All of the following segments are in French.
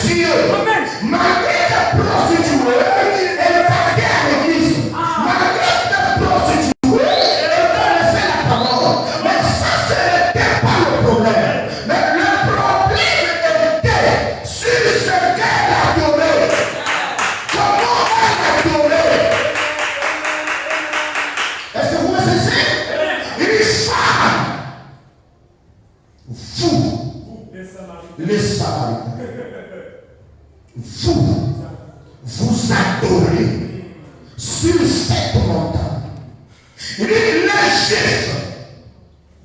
Dieu, malgré les prostituées, elle partait à l'église. Malgré les prostituées, elle connaissait la parole. Mais ça, ce n'était pas le problème. Mais le problème était sur ce qu'elle adorait. Comment elle adorait. Est-ce que vous me saisissez? Une femme vous, les Samaritains, vous adorez sur cette montagne. Il dit, les Juifs,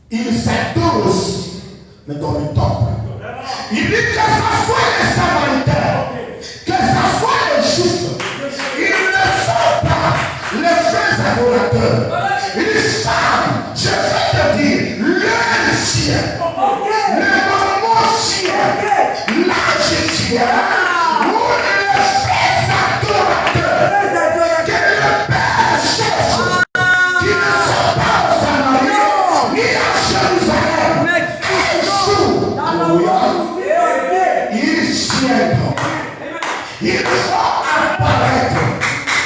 ils adorent aussi, mais dans le temple. Il dit que ce soit les Samaritains, que ce soit les Juifs, ils ne sont pas les vrais adorateurs. Il dit, femme, je vais te dire, le chien, le moment chien, l'Égyptien, ou les vrais adorateurs, que le Père cherche, qui ne sont pas au Samarie, ni à Jérusalem, ils viennent, ils vont apparaître.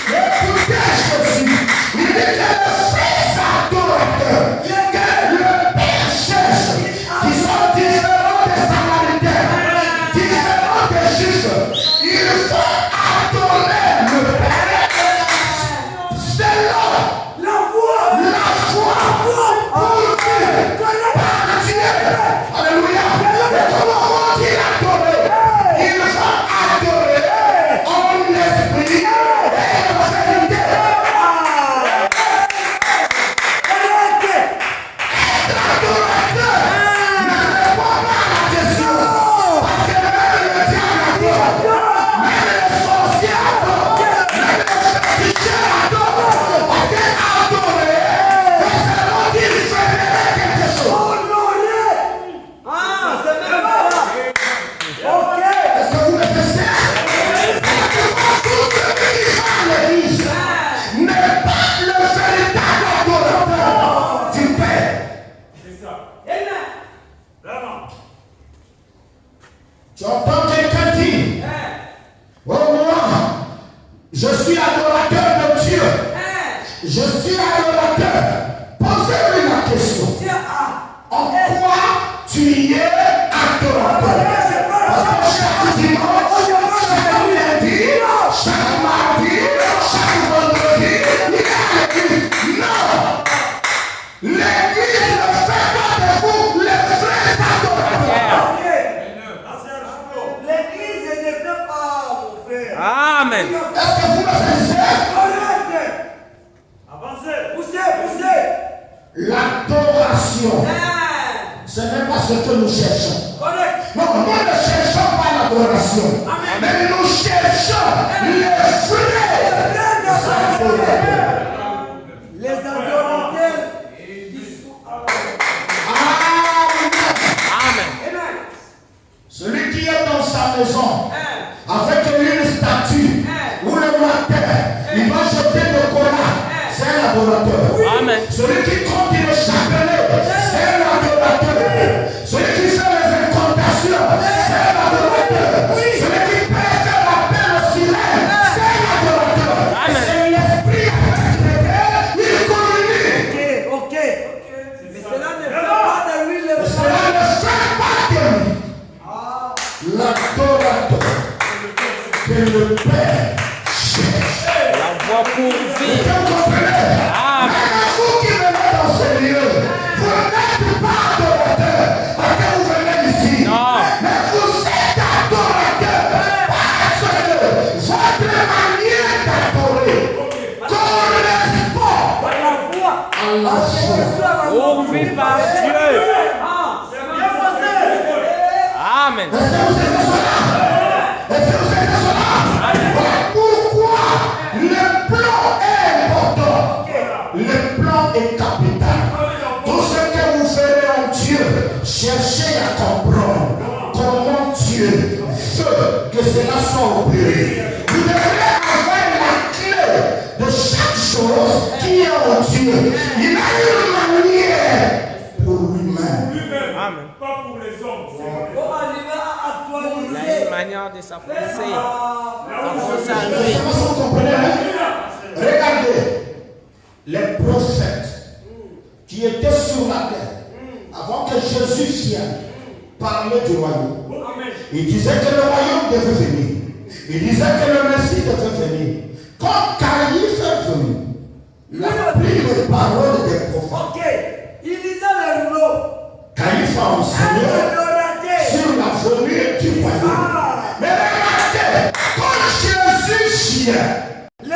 Écoutez Jésus, il dit que le vrai adorateur, que le Père cherche, qui sont différents des Samaritains, différents des Juifs, ils vont adorer le Père selon la foi pour Dieu, par Dieu. Alléluia. Et comment vont-ils adorer? Ils vont adorer en esprit et en vérité. Être adorateur ne répond pas à la question. Parce que même le diable adore, même les sorciers adorent, même les féticheurs adorent. Parce qu'adorer, c'est seulement dire je verrai quelque chose. Est-ce que vous me faites? Tout ce qui va à l'église n'est pas le véritable adorateur du Père. Tu entends quelqu'un dire, oh moi, je suis adorateur de Dieu. Je suis adorateur. Posez-lui la question. En quoi tu es adorateur? Parce que chaque dimanche, chaque lundi, chaque mardi, chaque vendredi, il y a l'église. Non! L'église ne fait pas de vous les vrais adorateurs. L'église ne fait pas, mon frère. Amen. Est-ce que vous me saisissez? Poussez. L'adoration, ce n'est pas ce que nous cherchons. Non, nous ne cherchons pas l'adoration, mais nous cherchons les vrais adorateurs. Les adorateurs. Amen. Celui qui est dans sa maison avec une statue ou le matin, il va jeter le Coran, c'est un adorateur. Amen. Celui qui compte le chapelet, c'est un adorateur. Celui qui fait les incantations, c'est un adorateur. Celui qui prête la paix au silence, c'est un adorateur. Amen. C'est l'esprit il communique. Ok. Mais cela ne fait pas de lui le Cela ne fait pas de lui l'adorateur que le Père cherche. La voix pour Vous vivre. comprenez? Amen. Même vous qui venez dans ce lieu, vous n'êtes pas adorateur parce que vous venez ici. Non. Mais vous êtes adorateur parce que votre manière d'adorer correspond à la foi. Pourvu par Dieu. Amen. Est-ce que vous êtes cela? Est-ce que vous êtes cela? Voilà pourquoi le plan est important. Le plan est capital. Tout ce que vous ferez en Dieu, cherchez à comprendre comment Dieu veut que cela soit opéré. Vous devrez avoir la clé de chaque chose qui est en Dieu. Il a une manière pour lui-même. Amen. Pas pour les hommes. Pour arriver à actualiser une manière de s'avancer. Avancer à lui. Vous comprenez, hein? Regardez, les prophètes qui étaient sur la terre avant que Jésus vienne parler du royaume. Il disait que le royaume devait venir. Il disait que le Messie devait venir. Quand Caïphe est venu, il a pris les paroles des prophètes. Ok. Il lisait le rouleau. Caïphe a enseigné sur la venue du royaume. Mais regardez, quand Jésus vient, il a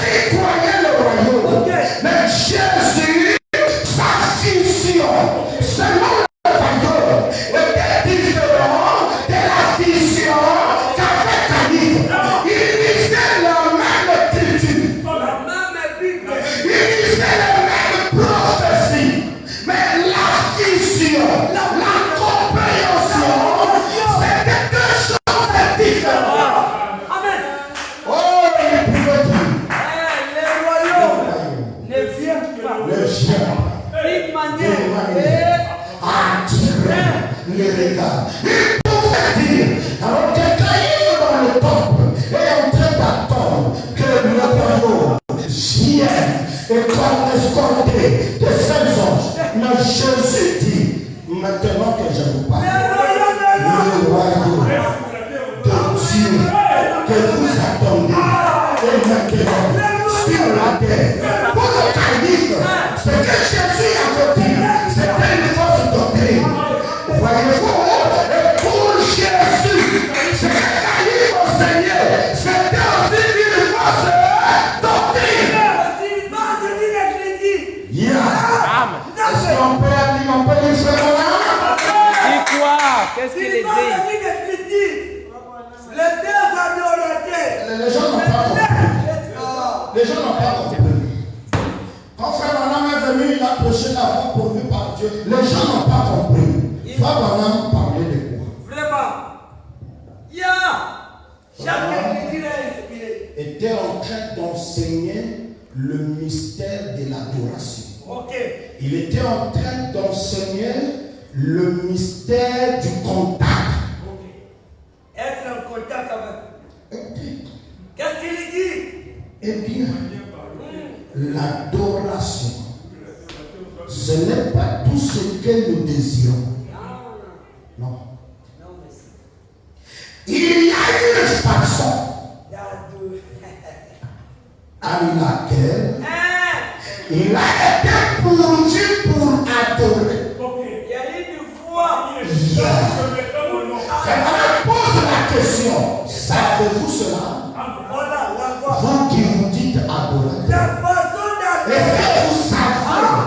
fait croire le royaume. Mais Jésus, sa vision, selon le royaume, était différent de la vision qu'avait Caïphe. Il lisait la même écriture. Il lisait les mêmes prophéties. Mais la vision, la compréhension, c'était deux choses différentes. Amen. Oh, il pouvait dire. Le royaume ne vient pas. Le chien D'une manière. attirait les regards. Il pouvait dire, alors que Caïphe dans le temple est en train d'attendre que le royaume vienne et comme escorté de ses anges. Mais Jésus dit, maintenant que je vous parle, le royaume de Dieu que vous attendez est maintenant sur la terre. Pour le Caïphe, ce que Jésus avait dit, c'était une fausse doctrine. Voyez-vous, et pour Jésus, ce que Caïphe enseignait, c'était aussi une fausse doctrine. Yeah. Est-ce qu'on peut dire frère? Dis quoi? Qu'est-ce qu'il dit? Les gens n'ont pas compris. Les gens n'ont pas compris. Quand frère Branham est venu, il a prêché la foi pourvue par Dieu. Les gens n'ont pas compris. Frère Branham parlait de quoi? Vraiment. Chaque écriture est inspirée. Était en train d'enseigner le mystère de l'adoration. Ok. Il était en train d'enseigner le mystère du contact. Ok. Être en contact avec. Ok. Qu'est-ce qu'il dit? Eh bien, l'adoration, ce n'est pas tout ce que nous désirons. Non. Non, merci. Il y a une façon à laquelle il a été pourvu pour adorer. Il y a une voix. Je pose la question, savez-vous cela? Voilà la voix. Vous qui vous dites adorer. La façon Est-ce d'adorer. que vous savez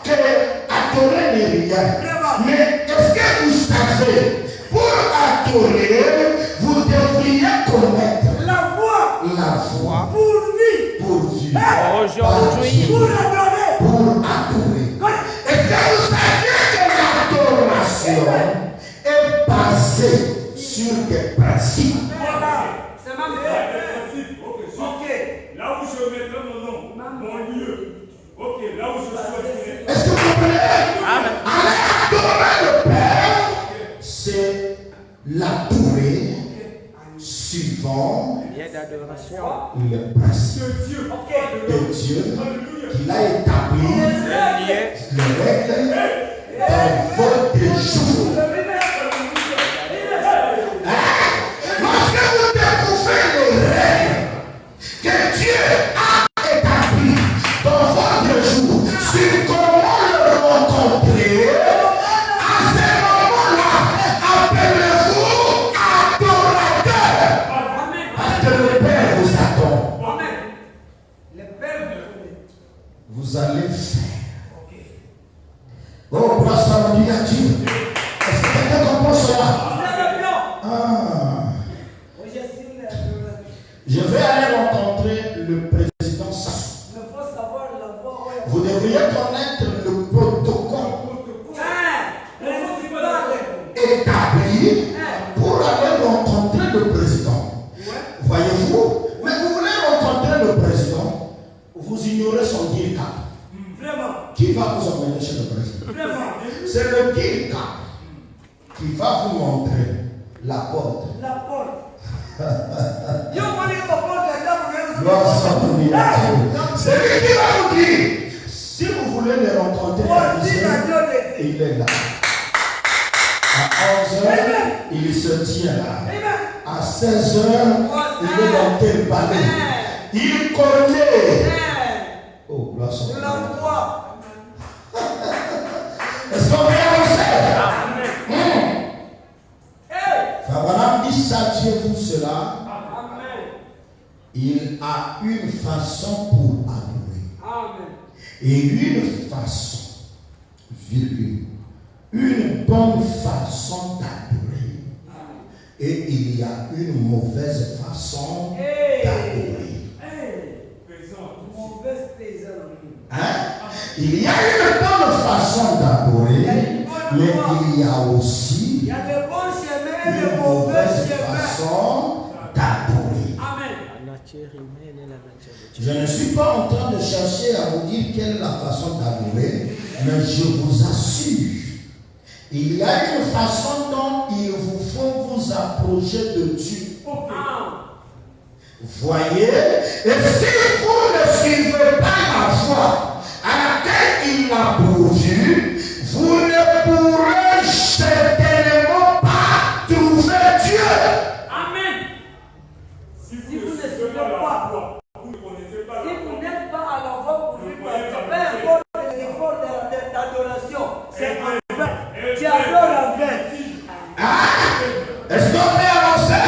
que adorer n'est rien? Mais est-ce que vous savez, pour adorer, vous devriez connaître La voix. la voix Pour vie. pour vivre. Aujourd'hui, Pour adorer. Pour adorer. Est-ce que vous saviez que l'adoration est basée sur des principes? Voilà. C'est ma Ok. Là où je mettrai mon nom, mon lieu. Ok, là où je choisirai. Est-ce que vous comprenez? Amen. Aller adorer le Père, c'est l'adorer suivant Lieu d'adoration. le principe De Dieu. de Dieu qu'il a établi Le lieu. les règles dans votre jour. Lorsque vous découvrez les règles que Dieu a établies dans votre jour sur comment le rencontrer, à ce moment-là, appelez-vous adorateur. Parce que le Père vous attend. Amen. Le Père vous connaît. Vous allez faire. Oh, grâce à Dieu. Est-ce que quelqu'un comprend cela? Ah. Je vais aller rencontrer le président Sassou. Il faut savoir la voix. Vous devriez connaître le protocole établi pour aller rencontrer le président. Voyez-vous? Mais vous voulez rencontrer le président, vous ignorez son deal cap. Vraiment. Qui va vous emmener chez le président? Vraiment. C'est le deal cap qui va vous montrer la porte. La Gloire soit pour Dieu. C'est lui qui va vous dire. Si vous voulez le rencontrer, il est là. À 11h, il se tient là. À 16h, il est dans tel palais. Il connaît. Oh, gloire soit pour Dieu. Est-ce qu'on peut avancer? Abraham dit, sachiez-vous cela? Il a une façon pour adorer. Et une façon, virgule, une bonne façon d'adorer. Et il y a une mauvaise façon d'adorer. Hein? Il y a une bonne façon d'adorer, mais il y a aussi une mauvaise façon d'adorer. Je ne suis pas en train de chercher à vous dire quelle est la façon d'adorer, mais je vous assure, il y a une façon dont il vous faut vous approcher de Dieu. Voyez, et si vous ne suivez pas la foi à laquelle il a pourvu, vous ne pourrez certainement pas trouver Dieu. Amen. Si vous ne suivez pas, vous ne connaissez pas si vous n'êtes pas à la voie pour lui, peu importe l'effort d'adoration, c'est en vain. Tu adores en vain. Est-ce qu'on peut avancer?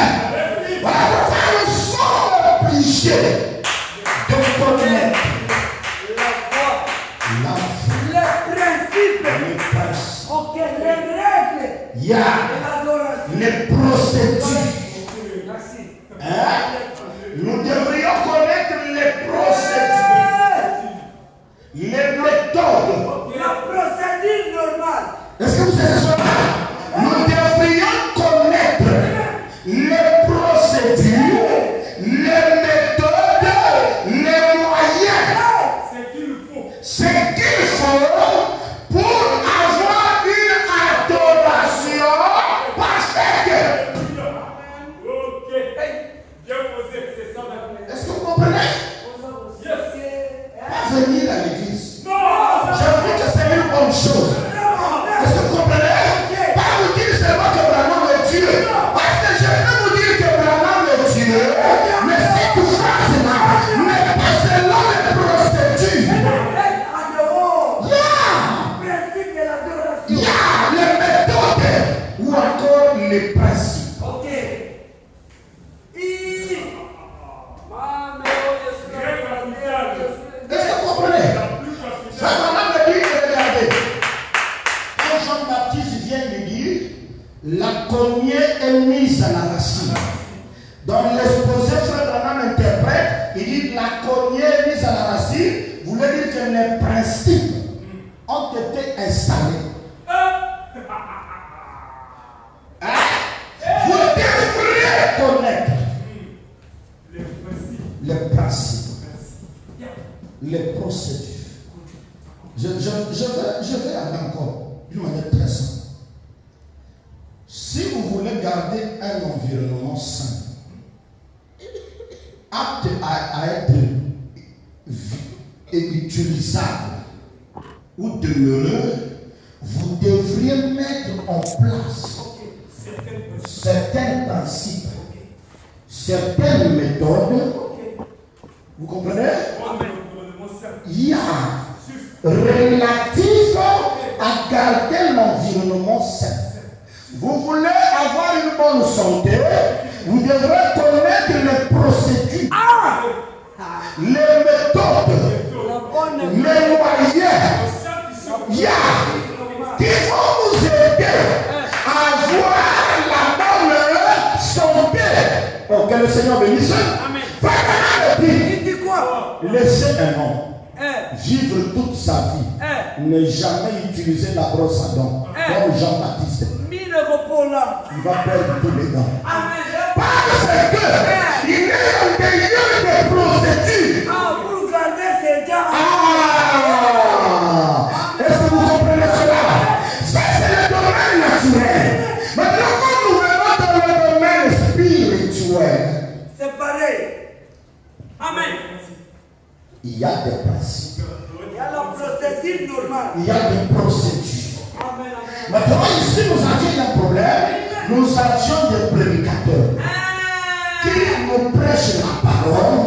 Voilà pourquoi nous sommes obligés de connaître la foi, les principes, ok, les règles il y a de l'adoration. les procédures. Merci. Hein? Nous devrions connaître les procédures, les méthodes. La procédure normale. Est-ce que vous savez cela? Nous devrions connaître les procédures, les méthodes, les moyens. Ce qu'il faut pour avoir une adoration parfaite. Est-ce que vous comprenez? Pas venir à l'église. J'avoue que c'est une bonne chose. Est-ce que vous comprenez? Pas vous dire seulement que Branham est Dieu. Parce que je vais vous dire que Branham est Dieu. Mais cette phrase-là n'est pas selon les procédures. Il y a les méthodes ou encore les principes. Ok. Est-ce que vous comprenez? Frère Branham me dit, regardez, quand Jean-Baptiste vient lui dire, la cognée est mise à la racine. Dans l'exposé, Frère Branham interprète, il dit la cognée est mise à la racine, voulait dire que les principes ont été installés. Hein? Vous devriez connaître les principes, les procédures. Je vais aller encore d'une manière très simple. Si vous voulez garder un environnement sain, apte à être utilisable ou demeureux, vous devriez mettre en place certains principes, certaines méthodes. Vous comprenez? Il y a relatif à garder l'environnement sain. Vous voulez avoir une bonne santé, vous devrez connaître les procédures, les méthodes, les moyens qui vont vous aider à avoir la bonne santé. Oh, que le Seigneur bénisse. Il dit quoi? Laissez un homme vivre toute sa vie, ne jamais utiliser la brosse à dents, comme Jean-Baptiste. Il va perdre tous les dents. Parce que il est au milieu des procédures. Pour garder ses dents. Est-ce que vous comprenez cela? Ça, c'est le domaine naturel. Maintenant, quand nous venons dans le domaine spirituel, spirituel, c'est pareil. Amen. il y a des principes. Il y a la procédure normale. Il y a des procédures. Amen. Maintenant, ici, nous avions un problème. Nous avions des prédicateurs qui nous prêchent la parole,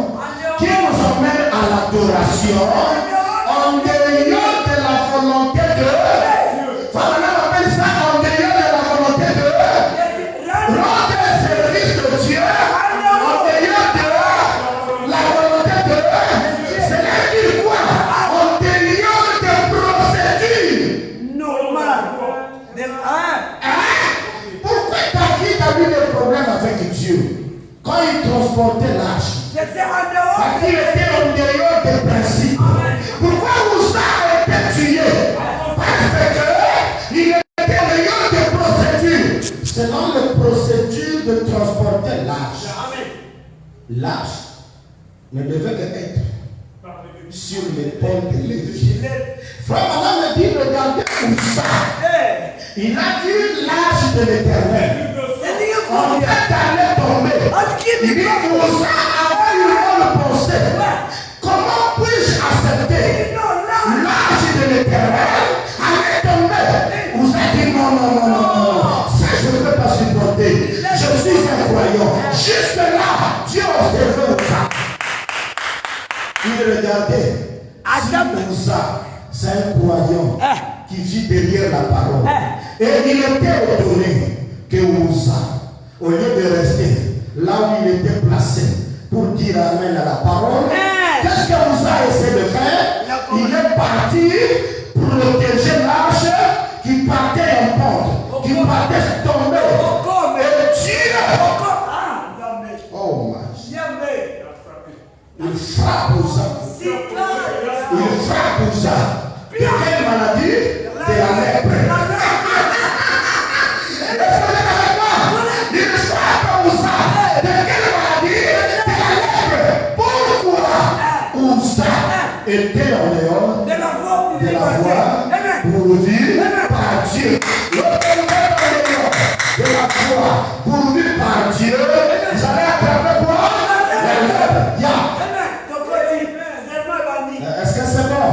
qui nous emmènent à l'adoration en dehors de la volonté de Dieu. Voilà, on appelle ça en dehors de la volonté de Dieu. Rendre service de Dieu en dehors de la volonté de Dieu. C'est là qu'il voit en dehors des procédures. Normal. Pourquoi David a eu des problèmes avec Dieu quand il transportait l'arche? C'était en dehors. Parce qu'il était en dehors des principes. Pourquoi Oussa a été tué? Parce qu'il était en dehors des procédures. Selon les procédures de transporter l'arche. L'arche ne devait qu'être sur l'épaule de Lévi. Frère, maman me dit, regardez Oussa. Il a vu l'arche de l'Éternel. En fait, allait tomber. Il dit, Oussa avait eu bonne pensée. Comment puis-je accepter l'arche de l'Éternel allait tomber? Oussa dit, non. Ça, je ne peux pas supporter. Je suis un croyant. Juste là, Dieu observait Oussa. Il regardait. Si Oussa, c'est un croyant qui vit derrière la parole. Et il était étonné que Oussa, au lieu de rester là où il était placé pour dire amen à la parole, qu'est-ce que Oussa essaie de faire? Il est parti protéger l'arche qui partait en pente, qui partait tomber. Et Dieu, oh my, il frappe Oussa. Il frappe Oussa. De quelle maladie? De la lèpre. Il frappe Oussa. De quelle maladie? De la lèpre. Pourquoi? Oussa était en dehors de la voie pourvue par Dieu. L'autre était en dehors de la voie pourvue par Dieu. Vous allez attraper quoi? La lèpre. Est-ce que c'est bon?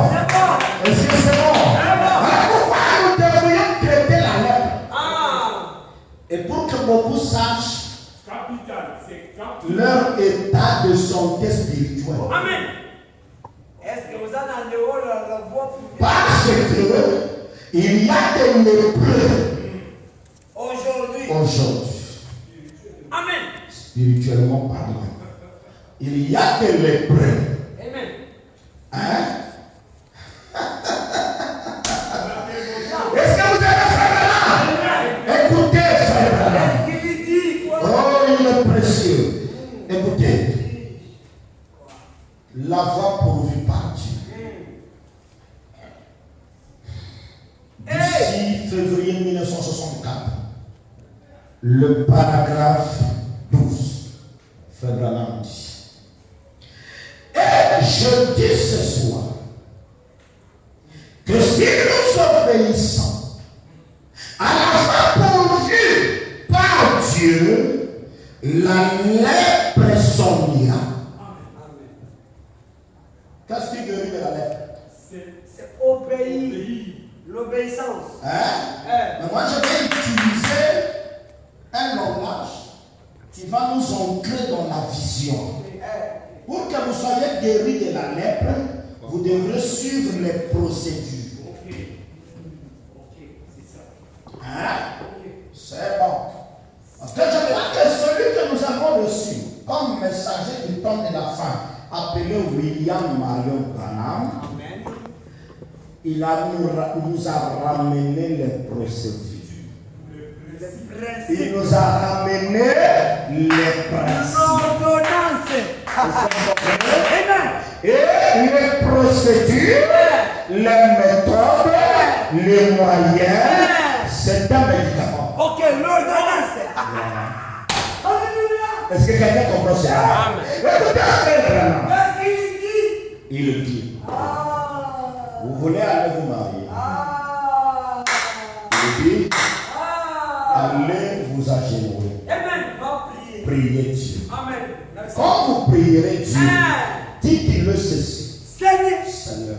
Est-ce que c'est bon? Alors pourquoi nous devrions traiter la lèpre? Et pour que beaucoup sachent leur état de santé spirituelle. Amen. Est-ce que vous en avez la voix pour Parce que il y a des lépreux aujourd'hui. Amen. Spirituellement parlant. Il y a des lépreux. Amen. Hein? Est-ce que vous avez fait là? Écoutez, frère. Qu'est-ce qu'il dit? Oh, il est précieux. Écoutez. La voie pourvue par Dieu. D'ici février 1964, le paragraphe 12, Frère Branham dit. Et je dis ce soir que si nous obéissons à la voie pourvue par Dieu, la lèpre s'ennuiera. Qu'est-ce qui guérit de la lèpre? C'est obéir. L'obéissance. Mais moi, je vais utiliser un langage qui va nous ancrer dans la vision. Pour que vous soyez guéris de la lèpre, vous devrez suivre les procédures. C'est bon. Parce que je crois que celui que nous avons reçu comme messager du temps de la fin, appelé William Marion Branham, il nous a ramené les procédures. Il nous a ramené les principes. Et les procédures, les méthodes, les moyens, c'est un médicament. Ok, l'ordonnance. Est-ce que quelqu'un comprend ça? Écoutez, Qu'est-ce qu'il dit? il dit, vous voulez aller vous marier. Il dit, allez vous agenouiller. Amen. Va prier. priez Dieu, Amen. Merci. quand vous prierez Dieu, dites-le ceci. Seigneur. Seigneur,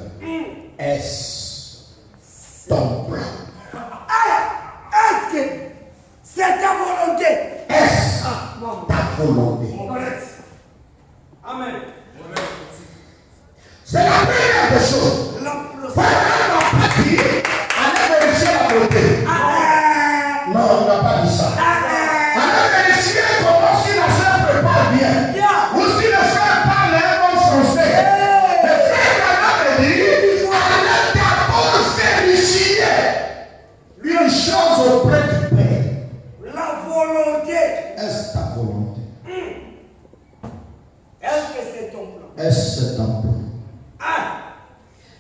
est-ce ton plan? Est-ce que c'est ta volonté? Est-ce ta volonté? Amen. C'est la première des choses. Vraiment, on n'a pas dit, allez vérifier la volonté. Non, on n'a pas dit ça. Allez vérifier comment si la soeur prépare bien. Ou si le frère parle un bon français. Le frère me dit, allez d'abord vérifier une chose auprès du Père. La volonté. Est-ce ta volonté? Est-ce que c'est ton plan? Est-ce que c'est ton plan?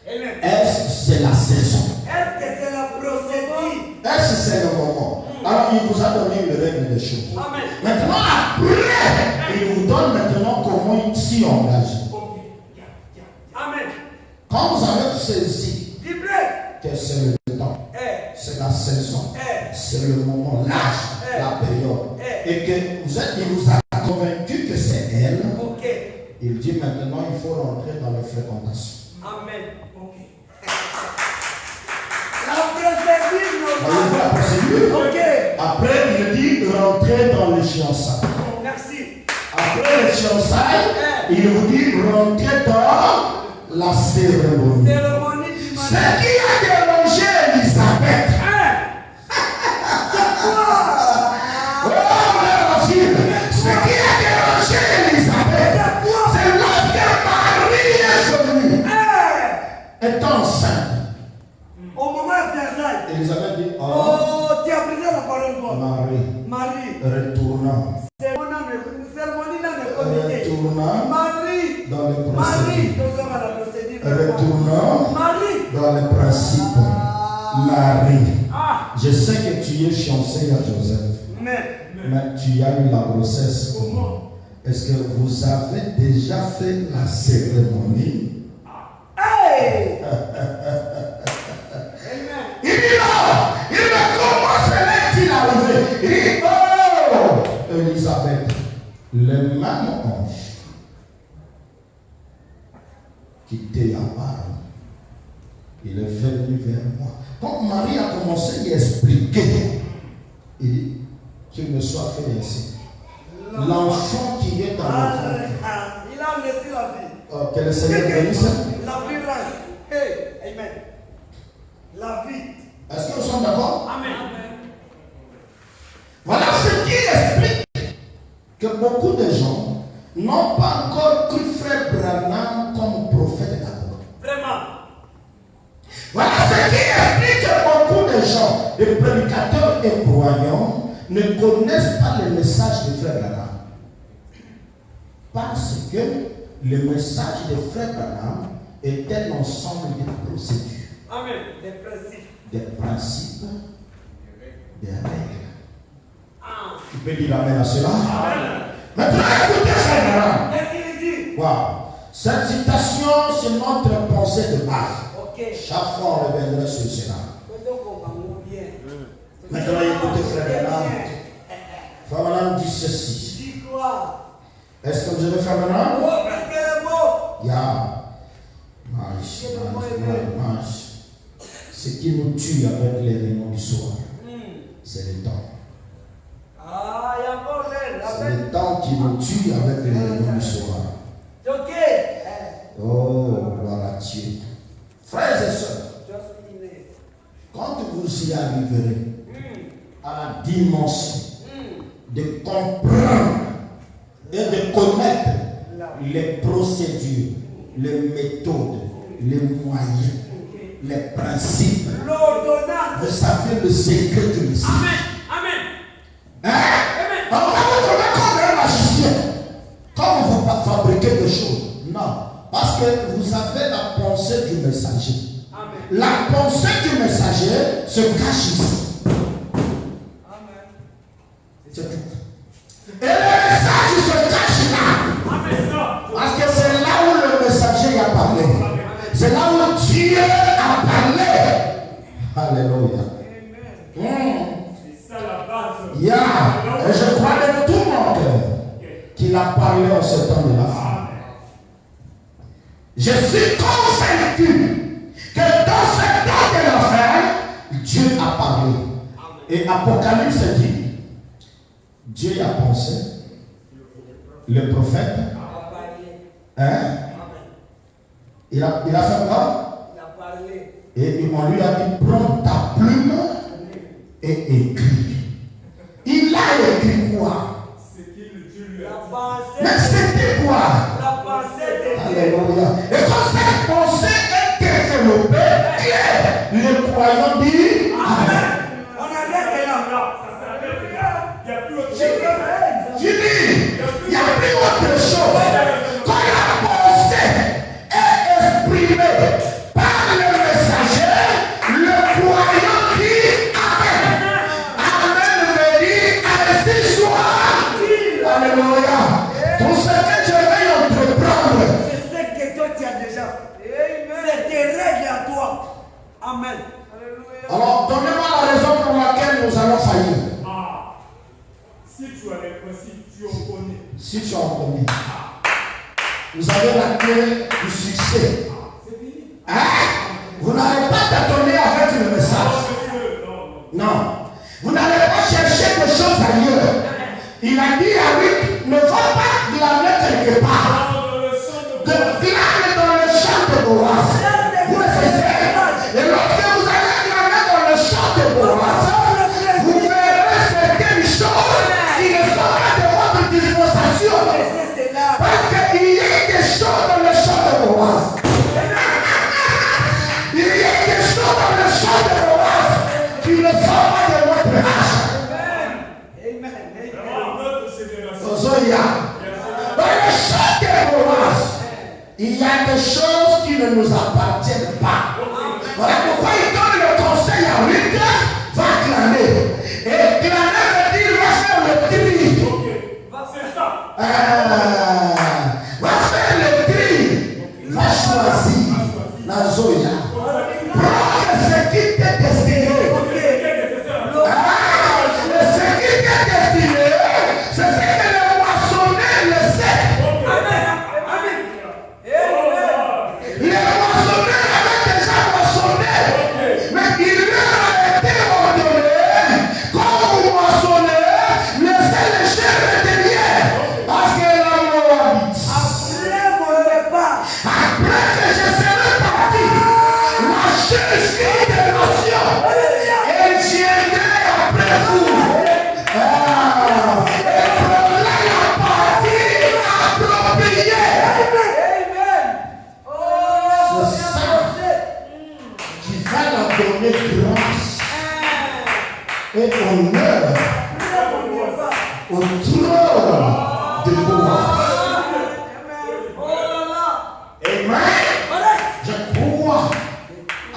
Amen. Est-ce que c'est la saison? Est-ce que c'est la procédure? Est-ce que c'est le moment? Alors il vous a donné une règle des choses. Amen. Maintenant, après, il vous donne maintenant comment il s'y engage. Amen. Quand vous avez saisi Vibrez. que c'est le temps, c'est la saison, c'est le moment, l'âge, la période, et que il vous a convaincu que c'est elle, il dit maintenant il faut rentrer dans les fréquentations. Amen. La procédure. Ok. Après, il dit rentrer dans les fiançailles. Merci. Après les fiançailles, il vous dit rentrer dans la cérémonie. Ce qui a dérangé Elisabeth. Ce qui a dérangé Elisabeth, c'est lorsque Marie est venue. Étant enceinte. Au moment de Versailles. Elisabeth dit, oh, tu as brisé la parole. Marie, retournant. Retournant dans le procédé. Retournant dans le principe. Marie, je sais que tu es fiancée à Joseph, mais tu as eu la grossesse. Est-ce que vous avez déjà fait la cérémonie? Il dit non, il me comment cela est-il arrivé? Il dit oh, Elisabeth, le même ange qui t'est apparu, il est venu vers moi. Quand Marie a commencé à lui expliquer, il dit qu'il me soit fait ainsi. L'enfant qui est dans le ventre, il a laissé la vie. que le Seigneur bénisse. La vie règne. Amen. La vie. Est-ce que nous sommes d'accord? Amen. Voilà ce qui explique que beaucoup de gens n'ont pas encore cru frère Branham comme prophète d'abord. Vraiment. Voilà ce qui explique que beaucoup de gens, des prédicateurs et croyants, ne connaissent pas le message de frère Branham. Parce que le message de frère Branham est un ensemble de procédures. Amen. Des principes. Des principes, des règles. Tu peux dire amen à cela? Maintenant, écoutez frère Branham. Qu'est-ce qu'il dit? Wow. Cette citation, c'est notre pensée de base. Chaque fois, on reviendra sur cela. Maintenant, écoutez frère Branham. Frère Branham dit ceci. Dis quoi? Est-ce que vous avez frère Branham? Oh, parce que le mot. Ya. Mange. Ce qui nous tue avec les réunions du soir, c'est le temps. Ah, il y a encore l'air. C'est le temps qui nous tue avec les réunions du soir. Ok. Oh, gloire à Dieu. Frères et sœurs, quand vous y arriverez à la dimension de comprendre et de connaître les procédures, les méthodes, les moyens, les principes, vous savez le secret du message. Amen. Hein? On va vous trouver comme un magicien. Comme vous fabriquez des choses. Non. Parce que vous avez la pensée du messager. Amen. La pensée du messager se cache ici. Amen. C'est tout. Et le message se cache là. Amen. Parce que c'est là où le messager a parlé. C'est là où Dieu a parlé. Alléluia. C'est ça la base. Et je crois de tout mon cœur Il a parlé en ce temps de la fin. Je suis convaincu que dans ce temps de la fin, Dieu a parlé. Et Apocalypse dit, Dieu a pensé, le prophète, hein? Il a fait quoi? Il a parlé. Et on lui a dit, prends ta plume et écris. Il a écrit quoi? Mais c'était quoi? La pensée de Dieu. Alléluia. Et quand cette pensée est développée, les croyants disent Amen. On arrête là. Il n'y a plus autre chose. Tu dis, il n'y a plus autre chose. Quand la pensée est exprimée par le messager, le croyant dit Amen. Amen veut dire ainsi soit. Alléluia. Tout ce que je vais entreprendre, Je sais que toi tu as déjà fait. C'est tes règles à toi. Amen. alors donnez-moi la raison pour laquelle nous allons faillir. Ah, si tu as les principes, tu en connais. Si tu en connais, vous avez la clé du succès. C'est fini. Hein? Vous n'allez pas tâtonner avec le message. Non. Vous n'allez pas chercher des choses ailleurs. Il a dit à lui, ne va pas glaner quelque part. Glane dans le champ de Boaz. Vous le faisiez. Et lorsque vous allez glaner dans le champ de Boaz, vous verrez certaines choses qui ne sont pas de votre dispensation. Parce qu'il y a des choses dans le champ de Boaz. Il y a des choses dans le champ de Boaz qui ne sont pas de votre âge. Dans le champ de Boaz, il y a des choses qui ne nous appartiennent pas. Voilà pourquoi il donne le conseil à Ruth, va glaner. Et glaner veut dire va faire le tri. C'est ça. Va faire le tri. Va choisir la Zoya. Prends ce qui t'est destiné. Ce qui t'est destiné, c'est ce que le moissonneur le sait. Les moissonneurs avaient déjà moissonné, mais il leur a été ordonné, comme moissonneur, laissez les chèvres derrière, parce que l'amour habite. Après que je serai parti, la justice des nations, et je viendrai après vous. Et prendrai la partie appropriée. Qui va la donner grâce et honneur au trône de Boaz. Amen. Je crois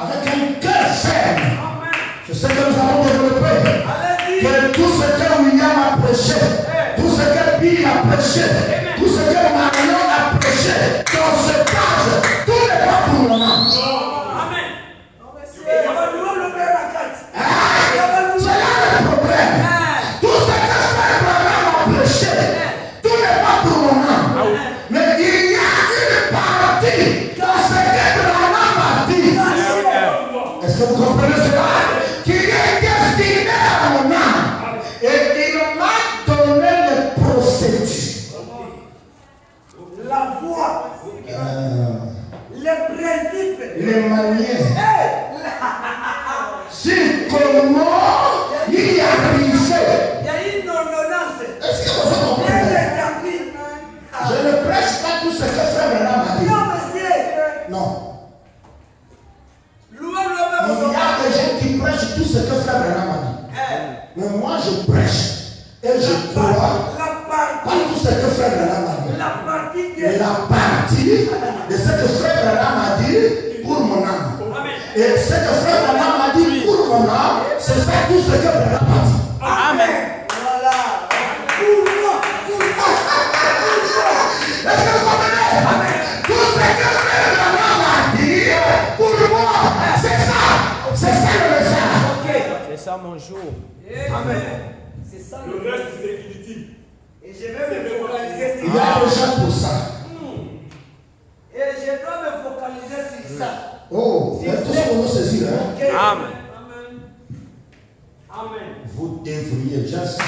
avec un cœur ferme. Je sais que nous allons développer que tout ce que William a prêché, tout ce que Bill a prêché, tout ce que Marion a prêché dans ce page, tout n'est pas pour le moment. C'est là le problème. Tout ce que Frère Branham a prêché, tout n'est pas pour le moment. Mais il y a une partie dans ce que Branham a dit. Est-ce que vous comprenez cela? Qui est destiné à mon âme. Et il m'a donné le procédure. La voix, les principes, Les manières. Si comment il y a brisé. il y a une ordonnance. Est-ce que vous comprenez? Je ne prêche pas tout ce que Frère Branham a dit. Non, monsieur. Non. Louez le Il y a des gens qui prêchent tout ce que Frère Branham a dit. Mais moi je prêche. Et je crois pas tout ce que Frère Branham a dit. Mais la partie de ce que Frère Branham a dit pour mon âme. Et ce que Frère Branham a dit pour mon âme, c'est ça tout ce que Branham a dit. Amen. Voilà. Pour moi. Est-ce que vous comprenez? Tout ce que Frère Branham a dit pour moi, c'est ça. C'est ça le message. C'est ça mon jour. Amen. C'est ça Le reste, c'est inutile. Et je vais me focaliser sur Il y a ça. des gens pour ça. Et je dois me focaliser sur ça. Oh, il y a tout ce qu'on veut saisir. Hein? Okay. Amen. Amen. Vous devriez juste.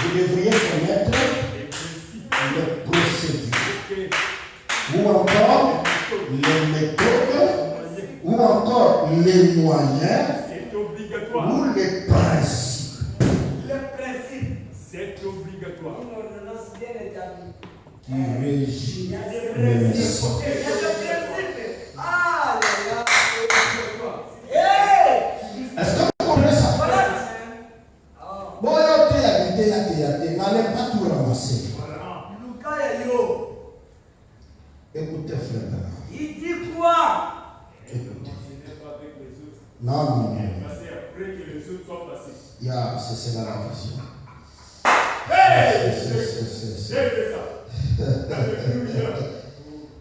Vous devriez connaître les procédures. Ou encore les méthodes. Ou encore les moyens. C'est obligatoire. Ou les principes. Le principe. C'est obligatoire. Une ordonnance bien établie. Qui régit Il y a des les principes. nations. Il y a des principes. Ah là là. Hey! Est-ce que vous comprenez ça? Voilà. Bon, n'allez pas tout ramasser. Luka ya yo. Écoutez, frère. Il dit quoi? Écoutez. Ce n'est pas avec les autres. Non. Parce qu'après que les autres soient passés. C'est la vision. Hey! C'est- J'ai fait ça. Alléluia.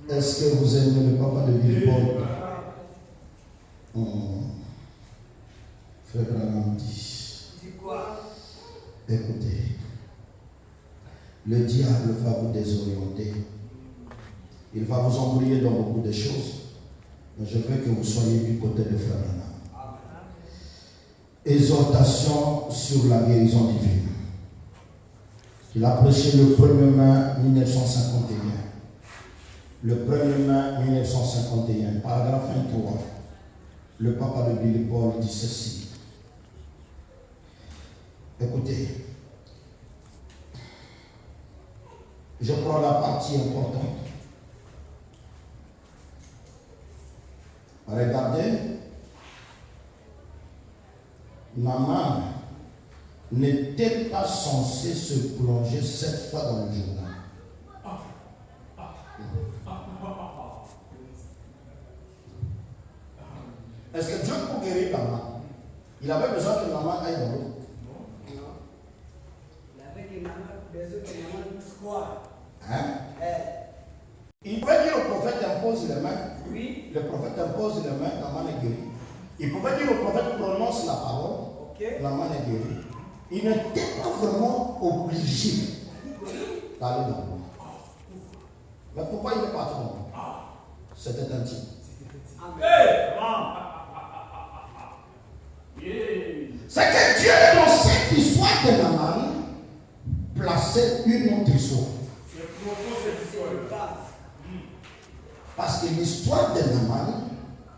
Est-ce que vous aimez le papa de Billy Paul? Frère Branham dit, Il dit quoi? écoutez, le diable va vous désorienter. Il va vous embrouiller dans beaucoup de choses. Mais je veux que vous soyez du côté de Frère Branham. Exhortation sur la guérison divine. Il a prêché le 1er mai 1951. Le 1er mai 1951, paragraphe 23. Le papa de Billy Paul dit ceci. Écoutez, je prends la partie importante. Regardez, Naaman n'était pas censé se plonger 7 fois dans le journal. Est-ce que Dieu peut guérir Naaman? Il avait besoin que Naaman aille dans l'eau. Il avait besoin que maman dise quoi? Il pouvait dire au prophète impose les mains. Oui. Le prophète impose les mains, Naaman est guéri. Il pouvait dire au prophète prononce la parole, Ok. Naaman est guéri. Il n'était pas vraiment obligé d'aller dans l'eau. Mais pourquoi il est parti dans l'eau? C'était intime. Hey! C'est que Dieu, dans cette histoire de Naaman, plaçait une autre histoire. C'est profond cette histoire. Parce que l'histoire de Naaman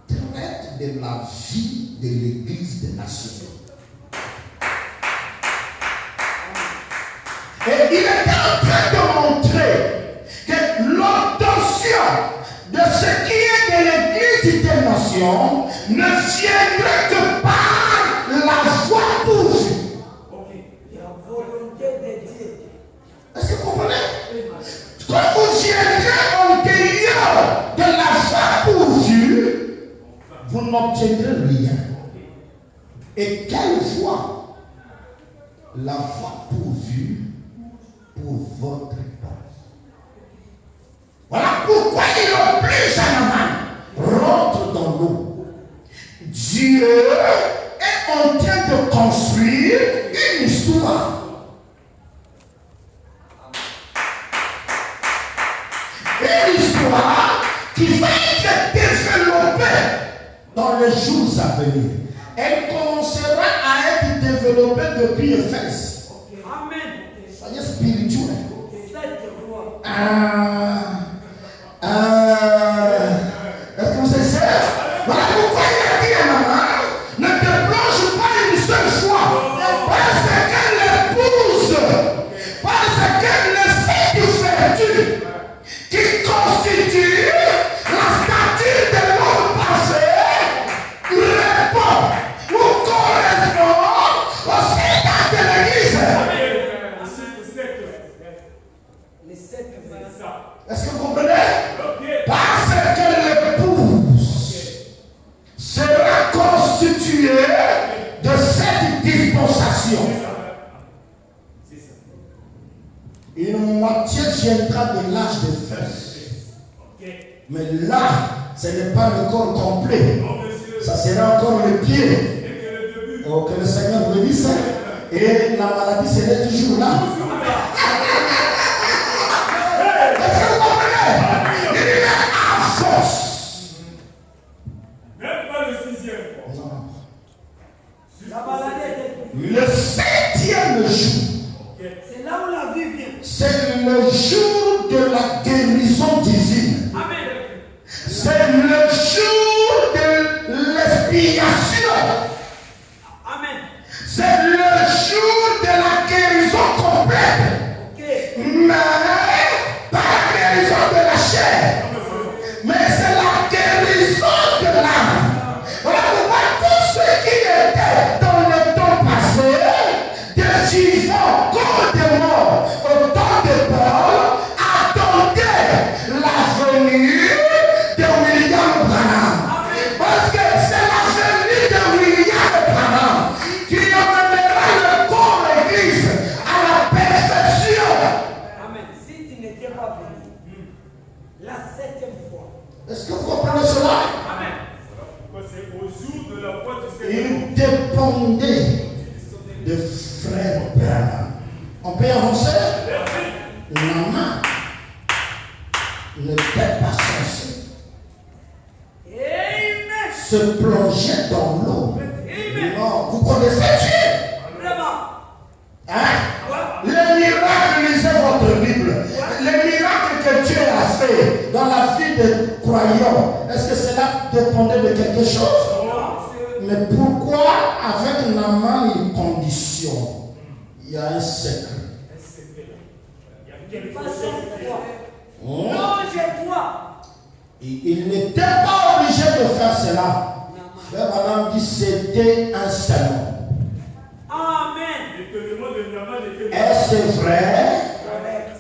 traite de la vie de l'Église des nations. Et il était en train de montrer que l'intention de ce qui est de l'Église des nations ne viendrait que par la foi pourvue. La volonté de Dieu. Est-ce que vous comprenez? Quand vous viendrez en dehors de la foi pourvue, vous n'obtiendrez rien. Et quelle foi? La foi pourvue pour votre part. Voilà pourquoi il oblige Naaman, rentre dans l'eau. Dieu est en train de construire une histoire. Une histoire qui va être développée dans les jours à venir. Elle commencera à être développée depuis Éphèse. Amen. Soyez spirituel. Cette foi. Est-ce que vous êtes sûr? Voilà pourquoi il a dit à Naaman, ne te plonge pas une seule fois. Parce qu'elle épouse, parce qu'elle le fait du vertu qui constitue la statue de l'homme parfait, répond ou correspond au sénat de l'Église. Les sept Est-ce que vous comprenez? Parce que l'épouse sera constituée de cette dispensation. Une moitié viendra de l'âge de feu. Mais là, ce n'est pas le corps complet. Ça sera encore le pied. Oh, que le Seigneur vous dise ça. Et la maladie, c'est toujours là. Est-ce que vous comprenez? Il est à force. Même pas le 6e. Non. La maladie est Le 7e jour, c'est là où la vie vient. c'est le jour de la guérison divine. Amen. C'est le jour de l'expiation. Amen. C'est le jour de la guérison complète. Ok. Mais pas la guérison de la chair. Mais c'est la guérison de l'âme. Voilà pourquoi tous ceux qui étaient dans le temps passé, des vivants comme des morts, au temps de Paul, attendaient la venue de William Branham. Parce que c'est la venue de William Branham qui emmènera le corps l'église à la perfection. Amen. Si tu n'étais pas venu, la 7e fois. Est-ce que vous comprenez cela? Amen. C'est au jour de la foi du Seigneur. Il dépendait de frère Branham. On peut avancer? Maman n'était pas censée Amen. se plonger dans l'eau. Amen. Non, vous connaissez Dieu? Vraiment. Hein? Les miracles, lisez votre Bible. Les miracles que Dieu a fait dans la vie des croyants, est-ce que cela dépendait de quelque chose? Mais pourquoi avec Naaman une condition? Il y a un secret. Pas sans foi. Hein? Non, j'ai foi. Il n'était pas obligé de faire cela. Frère Branham dit c'était un serment. Amen. L'étonnement de Naaman était. Est-ce vrai? Correct.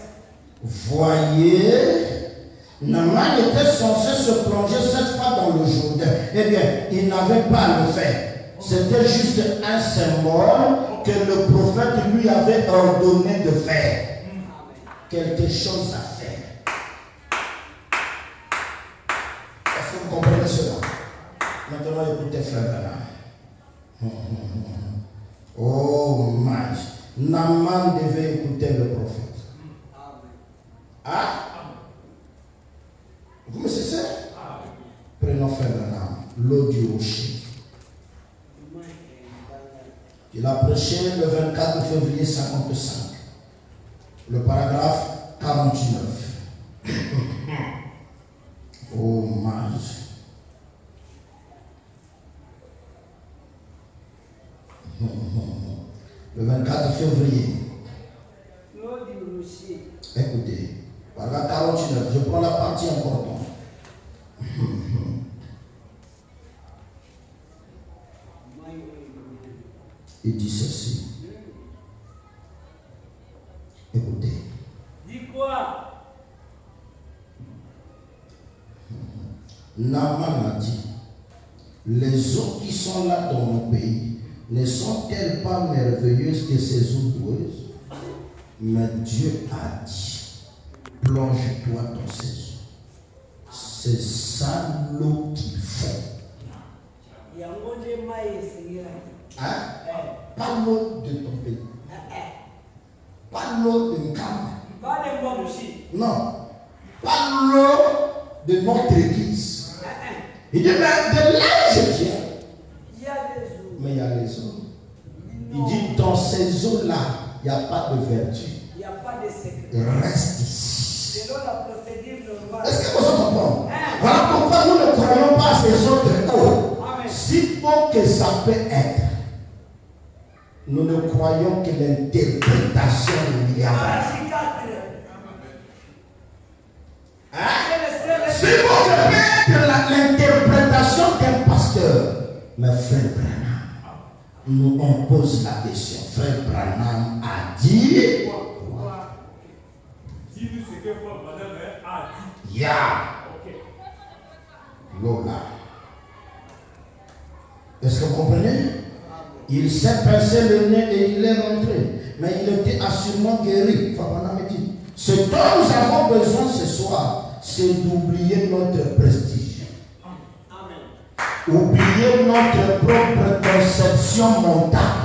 Voyez, Naaman était censé se plonger cette fois dans le Jourdain. Eh bien, il n'avait pas à le faire. C'était juste un symbole que le prophète lui avait ordonné de faire. Quelque chose à faire. Est-ce que vous comprenez cela? Maintenant, écoutez, frère Branham. Oh, mage. Naaman devait écouter le prophète. Ah? Vous me cessez? Prenons frère Branham, l'eau du rocher. Il a prêché le 24 février 55. Le paragraphe 49. Oh, mage. Le 24 février. L'eau du rocher. Écoutez, paragraphe 49, je prends la partie importante. Il dit ceci. Écoutez. Dis quoi? Naaman a dit, les eaux qui sont là dans mon pays ne sont-elles pas merveilleuses que ces eaux doueuses? Mais Dieu a dit, plonge-toi dans ces eaux. C'est ça l'eau qu'il faut. Hein? Pas l'eau de ton pays. Pas l'eau de Nkama. Non. Pas l'eau de notre église. Il dit, mais de là je viens. Il y a des eaux. Mais il y a les eaux. Il dit, dans ces eaux-là, il n'y a pas de vertu. Il n'y a pas de secret. Reste ici. Selon la procédure normale. Est-ce que vous comprenez? Voilà pourquoi nous ne croyons pas à ces autres eaux. Amen. Si beau que ça peut être, nous ne croyons que l'interprétation de William. Si beau que peut être l'interprétation d'un pasteur, mais frère Branham nous on pose la question. Frère Branham a dit. Dis-nous ce que frère Branham a dit. Ya. Ok. Lola. Est-ce que vous comprenez? Il s'est pincé le nez et il est rentré. Mais il était assurément guéri. Ce dont nous avons besoin ce soir, c'est d'oublier notre prestige. Oublier notre propre conception mentale.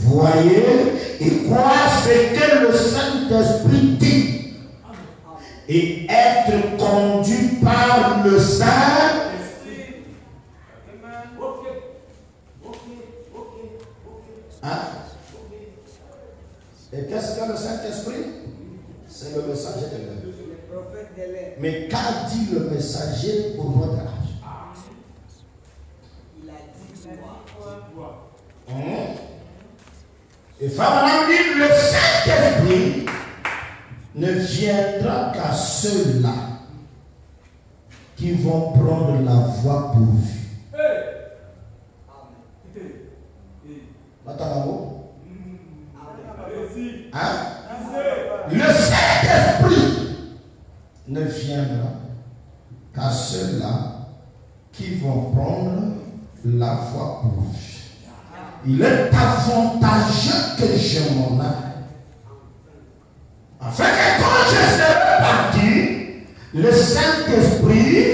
voyez et croire ce que le Saint-Esprit dit et être conduit par le Saint-Esprit. Hein? Et qu'est-ce que le Saint-Esprit? C'est le messager de l'air. Mais qu'a dit le messager pour votre âge? Il a dit quoi? Et Fabraham dit, le Saint-Esprit ne viendra qu'à ceux-là qui vont prendre la voie pourvue. Hein? Le Saint-Esprit ne viendra qu'à ceux-là qui vont prendre la voie pourvue. Il est avantageux que je m'en aille. Afin que quand je serai parti, le Saint-Esprit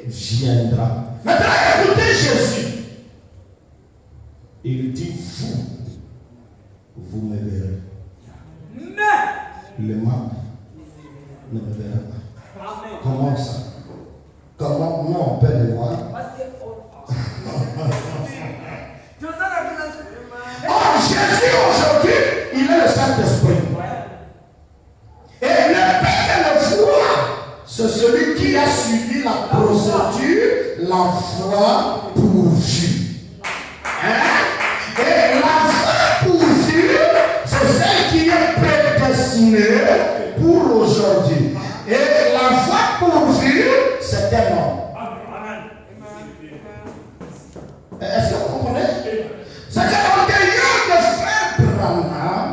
viendra. Maintenant, écoutez Jésus. Il dit, vous me verrez. Mais les membres ne me verront pas. Amen. Comment ça? Comment nous on peut les voir? Oh, Jésus aujourd'hui, il est le Saint-Esprit. Et le Père le voit, c'est celui qui a suivi la procédure, la foi pourvue. Hein? Et la foi pourvue, c'est celle qui est prédestinée pour aujourd'hui. Et la foi pourvue, c'est un homme. Est-ce que vous comprenez? C'est que l'orgueilleux de frère Branham,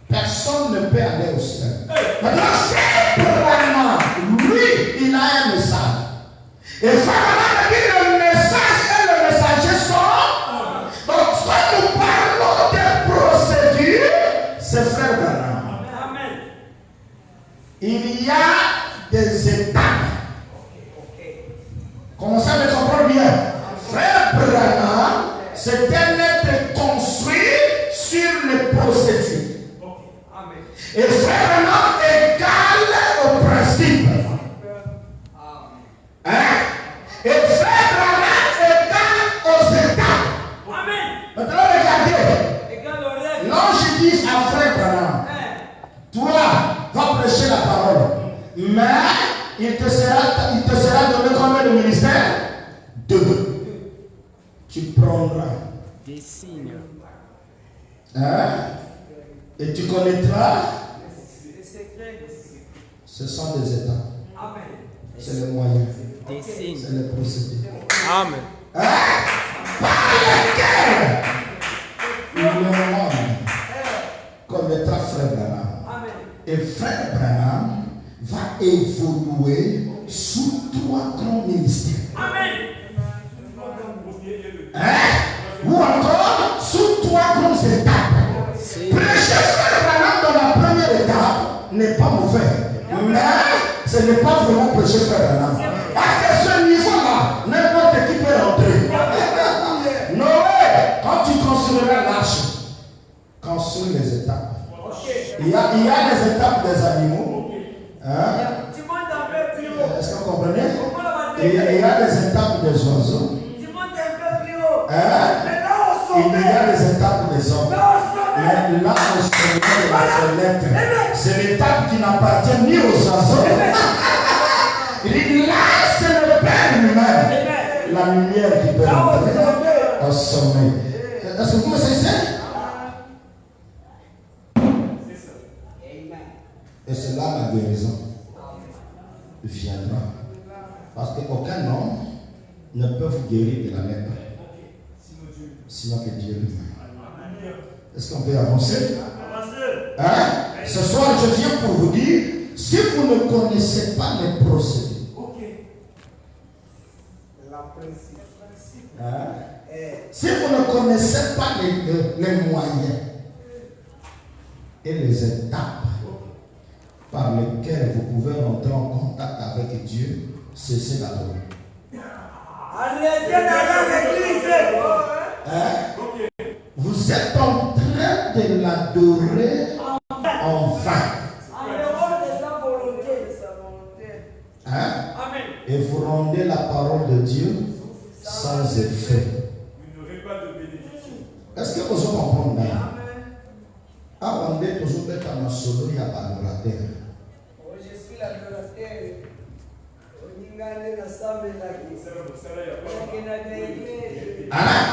personne ne peut aller au ciel. Maintenant, frère Branham, lui, il a un message. Et frère Branham dit le message et le messager sont. Donc, quand nous parlons de procédure, c'est frère Branham. Amen. Il y a des étapes. Commencez à me comprendre bien. Frère Branham, c'est un être construit sur les procédures. Et frère Branham égale au principe. Hein? Et frère Branham égale aux étapes. Maintenant, regardez. L'ange dit à frère Branham, toi, va prêcher la parole. Mais il te sera donné combien de ministères? 2. Tu prendras des signes. Hein? Et tu connaîtras. Ce sont des étapes. C'est les moyens. Des signes. C'est les procédés. Amen. Hein? Par lesquels le monde connaîtra frère Branham. Et frère Branham va évoluer sous 3 grands ministères. Hein? Ou encore sous 3 grandes étapes. Prêcher frère Branham dans la première étape n'est pas mauvais. Mais ce n'est pas vraiment prêcher frère Branham. Parce que ce niveau-là, n'importe qui peut rentrer. Noé, quand tu construiras l'arche, construis les étapes. Il y a les étapes des animaux. Hein? Est-ce que vous comprenez? Il y a les étapes des oiseaux. Hein? Il y a les étapes des hommes. Mais là, au sommet de la fenêtre, c'est l'étape qui n'appartient ni aux oiseaux. Il dit là, c'est le Père lui-même. La lumière qui peut entrer au sommet. Est-ce que vous me savez? Et c'est là la guérison viendra. Parce qu'aucun homme ne peut vous guérir de la lèpre. Sinon que Dieu lui-même. Est-ce qu'on peut avancer? Hein? Ce soir, je viens pour vous dire, si vous ne connaissez pas les procédures, hein? Si vous ne connaissez pas les moyens et les étapes par lesquelles vous pouvez rentrer en contact avec Dieu, cessez d'adorer. Hein? Vous êtes en train train de l'adorer en vain. En dehors de sa volonté. Hein? Amen. Et vous rendez la parole de Dieu sans effet. Vous n'aurez pas de bénédiction. Est-ce que vous comprenez? Ah, on est toujours bête à ma solo, il y a pas de la terre. Oh, je suis l'adorateur. Ah?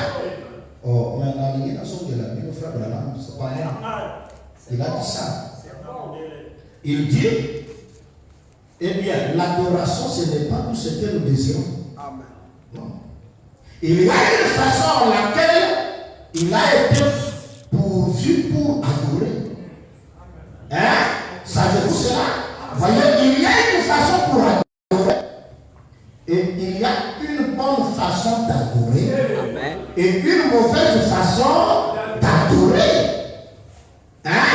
Oh, mais la ligne de la Bible, frère Branham, c'est pas moi. Il a dit ça. Il dit, eh bien, l'adoration, ce n'est pas tout ce que nous désirons. Amen. Non. Il y a une façon en laquelle il a été pourvu pour adorer. Hein? Savez-vous cela? Voyez, il y a une façon pour adorer. Et il y a une bonne façon d'adorer. Amen. Et une mauvaise façon d'adorer. Hein?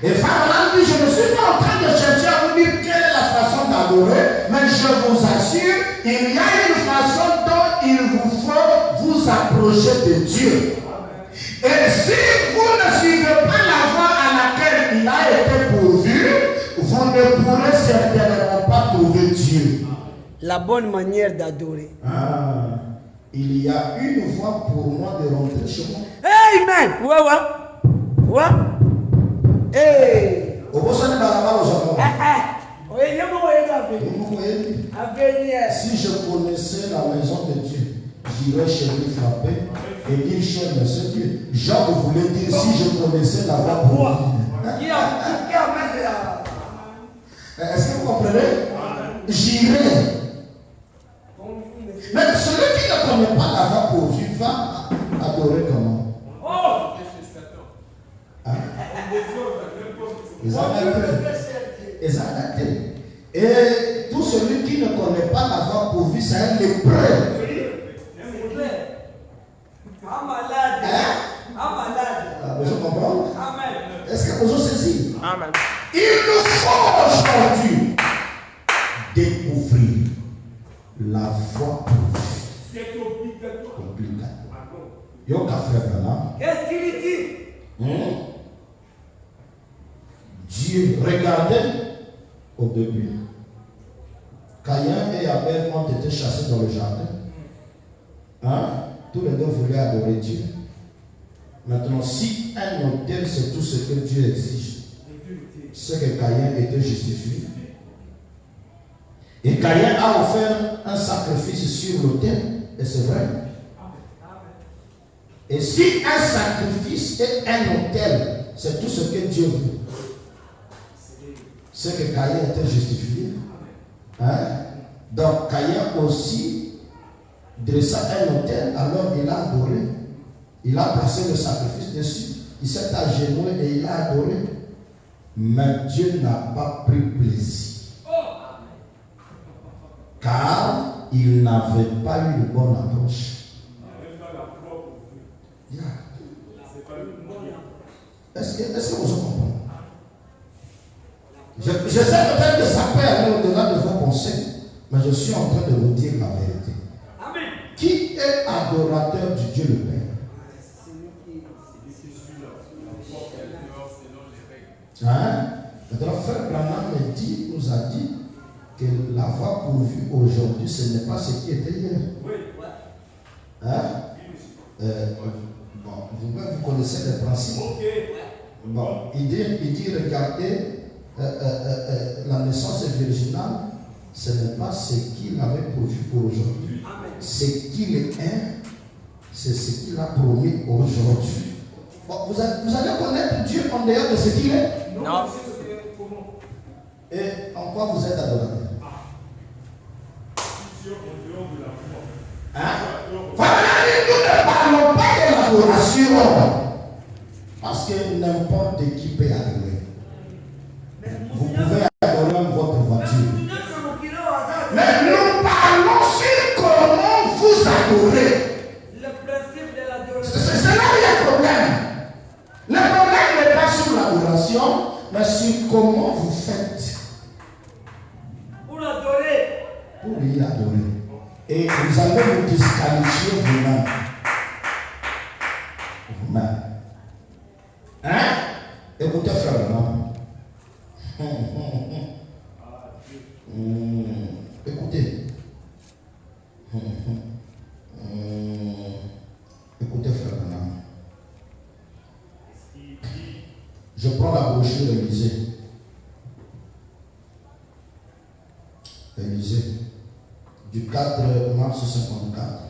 Et Pharaon dit, je ne suis pas en train de chercher à vous dire quelle est la façon d'adorer, mais je vous assure, il y a une façon dont il vous faut vous approcher de Dieu. Et si vous ne suivez pas la voie à laquelle il a été pourvu, vous ne pourrez certainement pas trouver Dieu. La bonne manière d'adorer. Ah, il y a une voie pour moi de rentrer chez moi. Amen. Ouais. Hey. Au bout de la au si je connaissais la maison de Dieu, j'irais chez lui frapper et dire cher monsieur Dieu. Jean voulait dire si je connaissais la voie pour lui. Est-ce que vous comprenez? J'irai. Mais celui qui ne connaît pas la voie pour lui va adorer comment? Hein? Ils ont arrêté. Et tout celui qui ne connaît pas la voie pour lui, c'est un lépreux. C'est clair. Un malade. Hein? Un malade. Vous comprenez? Amen. Est-ce que vous saisissez? Amen. Il nous faut aujourd'hui découvrir la voie pour lui. C'est obligatoire. Yoka frère là. Qu'est-ce qu'il dit? Dieu, regardez au début. Caïn et Abel ont été chassés dans le jardin. Hein? Tous les deux voulaient adorer Dieu. Maintenant, si un autel, c'est tout ce que Dieu exige, c'est que Caïn était justifié. Et Caïn a offert un sacrifice sur l'autel, et c'est vrai. Et si un sacrifice et un autel, c'est tout ce que Dieu veut, c'est que Caïn était justifié. Hein? Donc Caïn aussi dressa un autel, alors il a adoré. Il a placé le sacrifice dessus. Il s'est agenouillé et il a adoré. Mais Dieu n'a pas pris plaisir. Car il n'avait pas eu de bonne approche. Est-ce que vous comprenez? Je sais peut-être que ça peut aller au-delà de vos pensées, mais je suis en train de vous dire la vérité. Amen. Qui est adorateur du Dieu le Père? Hein? Notre frère Branham nous a dit que la voie pourvue aujourd'hui, ce n'est pas ce qui était hier. Hein? Bon, vous connaissez les principes. Bon, il dit regardez, la naissance virginale, ce n'est pas ce qu'il avait pourvu pour aujourd'hui. Ce qu'il est, c'est ce qu'il a promis aujourd'hui. Bon, vous allez connaître Dieu en dehors de ce qu'il est? Non. Et en quoi vous êtes adorateur? Hein? Voilà, nous ne parlons pas de l'adoration. Parce que n'importe qui peut adorer. Vous pouvez adorer même votre voiture. Mais nous parlons sur comment vous adorez. Le principe de l'adoration. C'est là où il y a le problème. Le problème n'est pas sur l'adoration, mais sur comment vous faites. Pour l'adorer. Pour y adorer. Et vous allez vous disqualifier vous-même. Vous-même. Hein? Écoutez. Écoutez, frère Branham. Je prends la brochure Élysée. Élysée. Du 4 mars 54.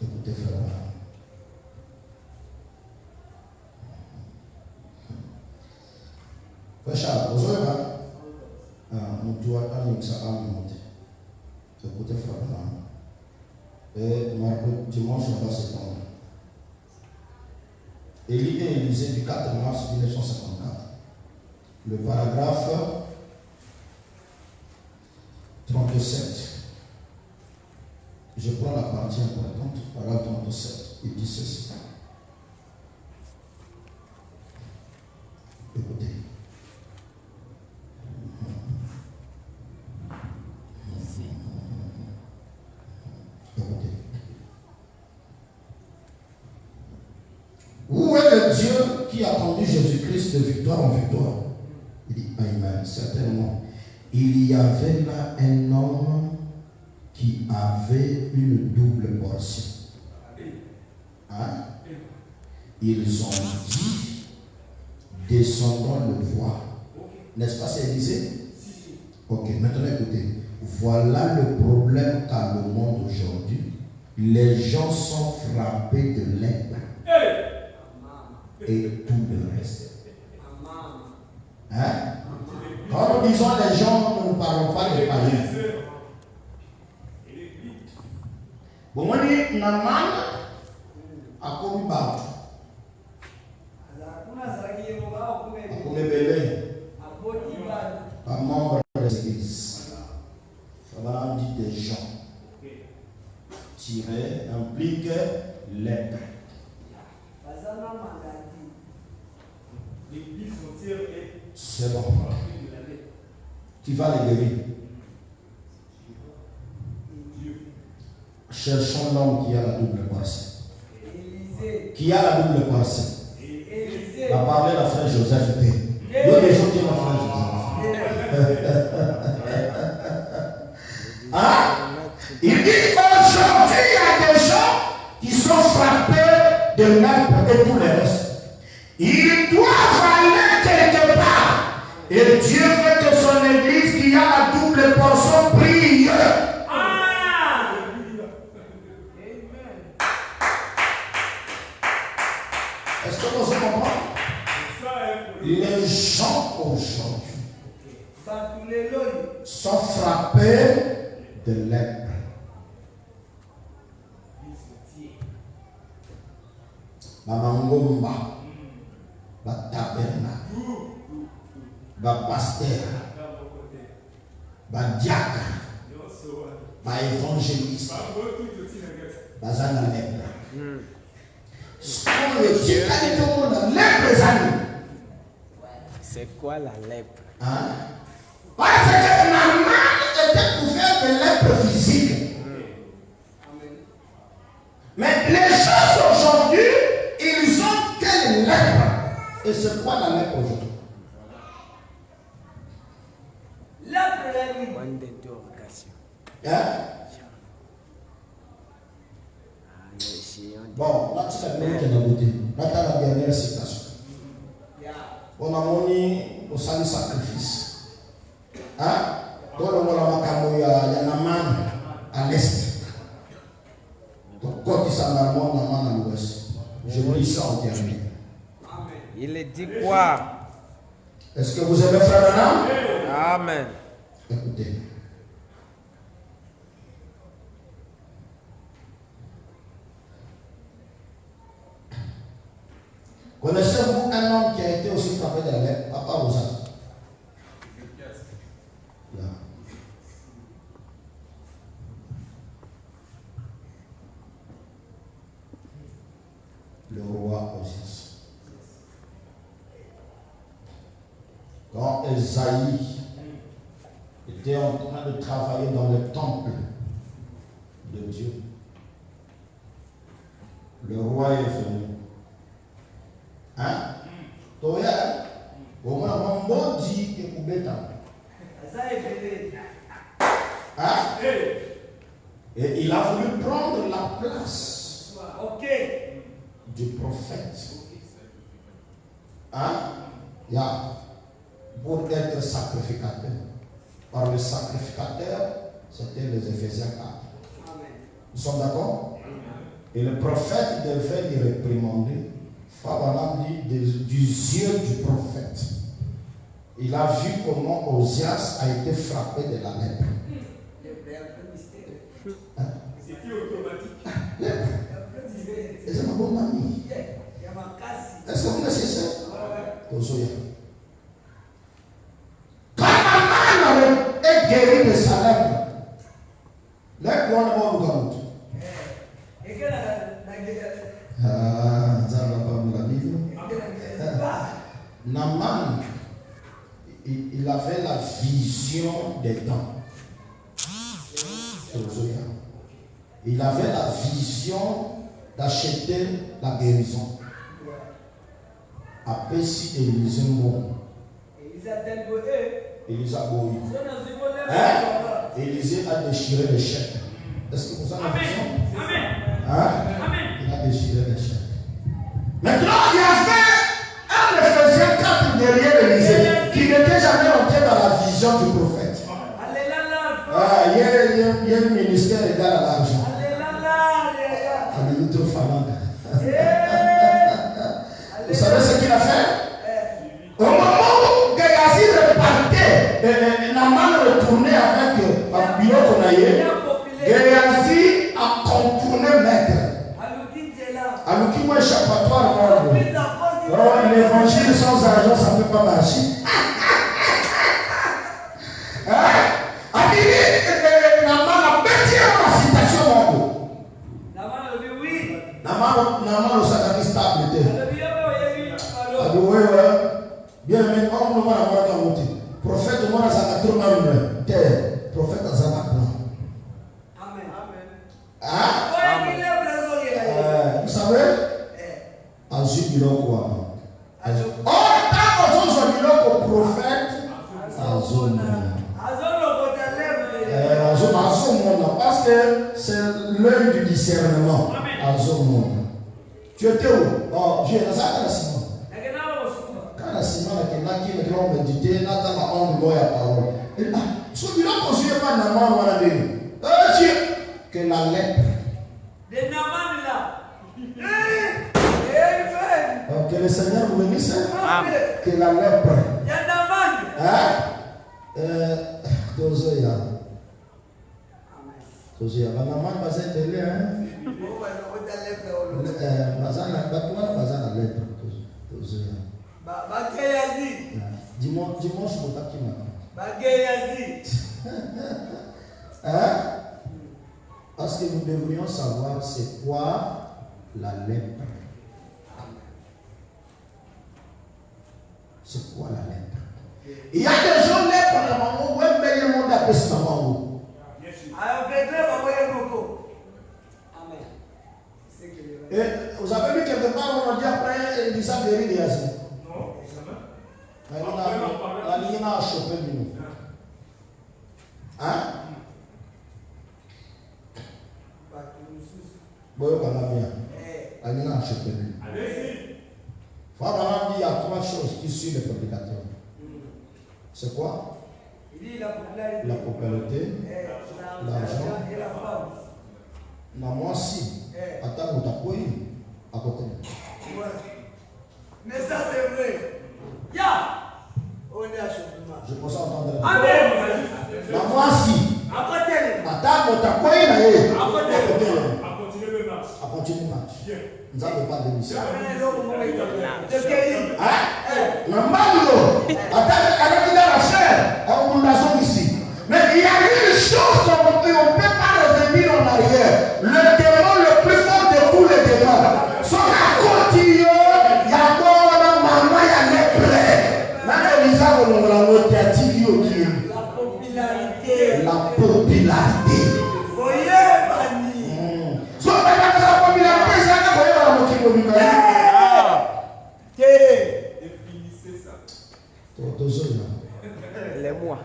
Écoutez, frère Branham. Frère Charles, vous avez pas? Nous doit aller ça à monter. Écoutez, frère Branham. Et dimanche, on va se prendre. Élysée du 4 mars 1954. Le paragraphe 37. Je prends la partie importante, paragraphe 37. Il dit ceci. Écoutez. Écoutez. Où est le Dieu qui a conduit Jésus-Christ de victoire en victoire? Il dit Amen, certainement. Il y avait là un homme qui avait une double portion. Hein? Ils ont dit, descendons le voir. N'est-ce pas, c'est Élysée? Ok, maintenant écoutez. Voilà le problème qu'a le monde aujourd'hui. Les gens sont frappés de lèpre. Et tout le reste. Hein? Quand nous disons les gens, nous ne parlons pas des païens. Bon, on dit, Naman a commis Batou. A commis Belé. Pas membre de l'église. Ça va dire des gens. Tirer implique lèpre. L'église entière est. C'est bon. Qui va les guérir? Cherchons l'homme qui a la double portion. Qui a la double portion? On a parlé de la frère Joseph. Il y a des gens qui ont la frère Joseph. Hein? Il dit aujourd'hui, il y a des gens qui sont frappés de lèpre et tout le reste. Ils doivent aller quelque part. Et Dieu veut que son église qui a la double portion brille. Est-ce que vous comprenez? Les gens aujourd'hui sont frappés de lèpre. Mamangomba, Bataberna, Pasteur, Diacre, évangéliste, Bazana lèpre. C'est quoi la lèpre? Hein? Parce que Naman était couvert de lèpre physique. Mais les gens aujourd'hui, ils ont quelle lèpre? Et c'est quoi la lèpre aujourd'hui? Point d'interrogation. Hein? Bon, là, c'est la beauté. Là, tu as la dernière citation. On a mis au salut sacrifice. Hein? Donc, on a il y a Naman à l'est. Donc, quand il s'en a Naman à l'ouest. Je vous dis ça en dernier. Il dit quoi? Est-ce que vous aimez frère Branham? Amen. Écoutez. Connaissez-vous un homme qui a été aussi frappé de la lèpre? À part Rosa. Le roi Osias. Quand Esaïe était en train de travailler dans le temple de Dieu, le roi est venu. Hein? Toya, bon dit que Koubeta. Hein? Et il a voulu prendre la place du prophète. Hein? Pour être sacrificateur. Par le sacrificateur, c'était les Éphésiens 4. Nous sommes d'accord? Et le prophète devait les réprimander. Fabalam dit du yeux du prophète. Il a vu comment Osias a été frappé de la lèpre. Hein? C'était automatique. Et c'est ma bonne amie. Est-ce que vous connaissez ça? Quand Aman est guéri de sa lèpre, lèpre on est bon au Naaman, il avait la vision des dents. Il avait la vision d'acheter la guérison. Après si Élisée mort. Élisée a boui. Élisée a déchiré les chèques. Est-ce que vous avez la vision? Hein? Il a déchiré les chèques. Maintenant, il y avait un Éphésiens 4 derrière Élisée qui n'était jamais entré dans la vision du prophète. Il y a un ministère égal à l'argent. Vous savez ce qu'il a fait? Au moment où Géasi repartait, Naaman retournait avec Biloko Naye, Géasi a contourné maître. Alors qui moi échappatoire, l'évangile sans argent, ça ne peut pas marcher. Naaman a bâti la citation. Naaman, ça stable. Bien aimé, on ne va pas avoir monté. Prophète, on va avoir trop mal. Prophète, on va avoir vous savez, Azul Biloko. Oh, tant qu'on Biloko prophète, Azul. Parce que c'est l'œil du discernement. Azul. Tu étais où? Oh, je dans ça, Simon. Quand Simon a qui me grand méditer, n'a pas honte de la parole. Ce Biloko, je ne vais pas Naaman ou la vie. Dieu, que la lèpre. Que le Seigneur vous bénisse. Que la lèpre. Tozoya. Naaman va être délai. Dimanche, parce que nous devrions savoir c'est quoi la lèpre. C'est quoi la lèpre? Il y a des gens lèpres dans le monde où le monde appelle ça maman. Et vous avez vu quelque part on a dit après Elisa guérit de Yazid. Non, jamais. Il a chopé du nous. Hein? Allez-y. Il y a trois choses qui suivent les prédicateurs. C'est quoi? La popularité, l'argent et la femme. Moi aussi, attends, vous t'appuyer à côté. Mais ça c'est vrai. On est à chômage. Je pense entendre. Amen. Moi aussi. À côté. Attends, vous t'appuyer à côté. À continuer le match. À continuer le match. Nous n'avons pas de mission. La Mambo, avec la chair, on a ici. Mais il y a une chose qu'on ne peut pas revenir en arrière. Le démon le plus fort de tous les démons. Son accompagnement, il y a quoi, maman, il y a les prêts. Maintenant, Lisa, on a la popularité. La popularité. Les mois.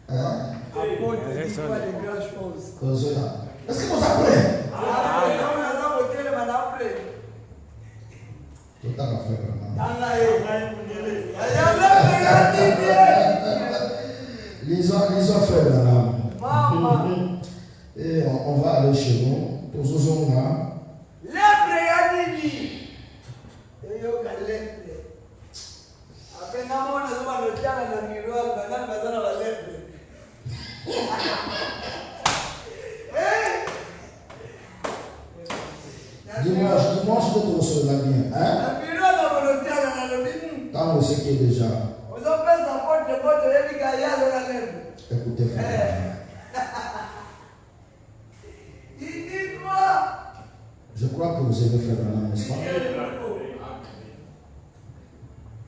Apôtre, dis pas de grandes choses. Est-ce que vous apprenez? Lisons frère Branham. Et on va aller chez nous. Tous là. Dis-moi ce que tu recevras bien. Hein? Quand vous savez déjà. Écoutez, frère. Je crois que vous aimez frère Branham, n'est-ce pas?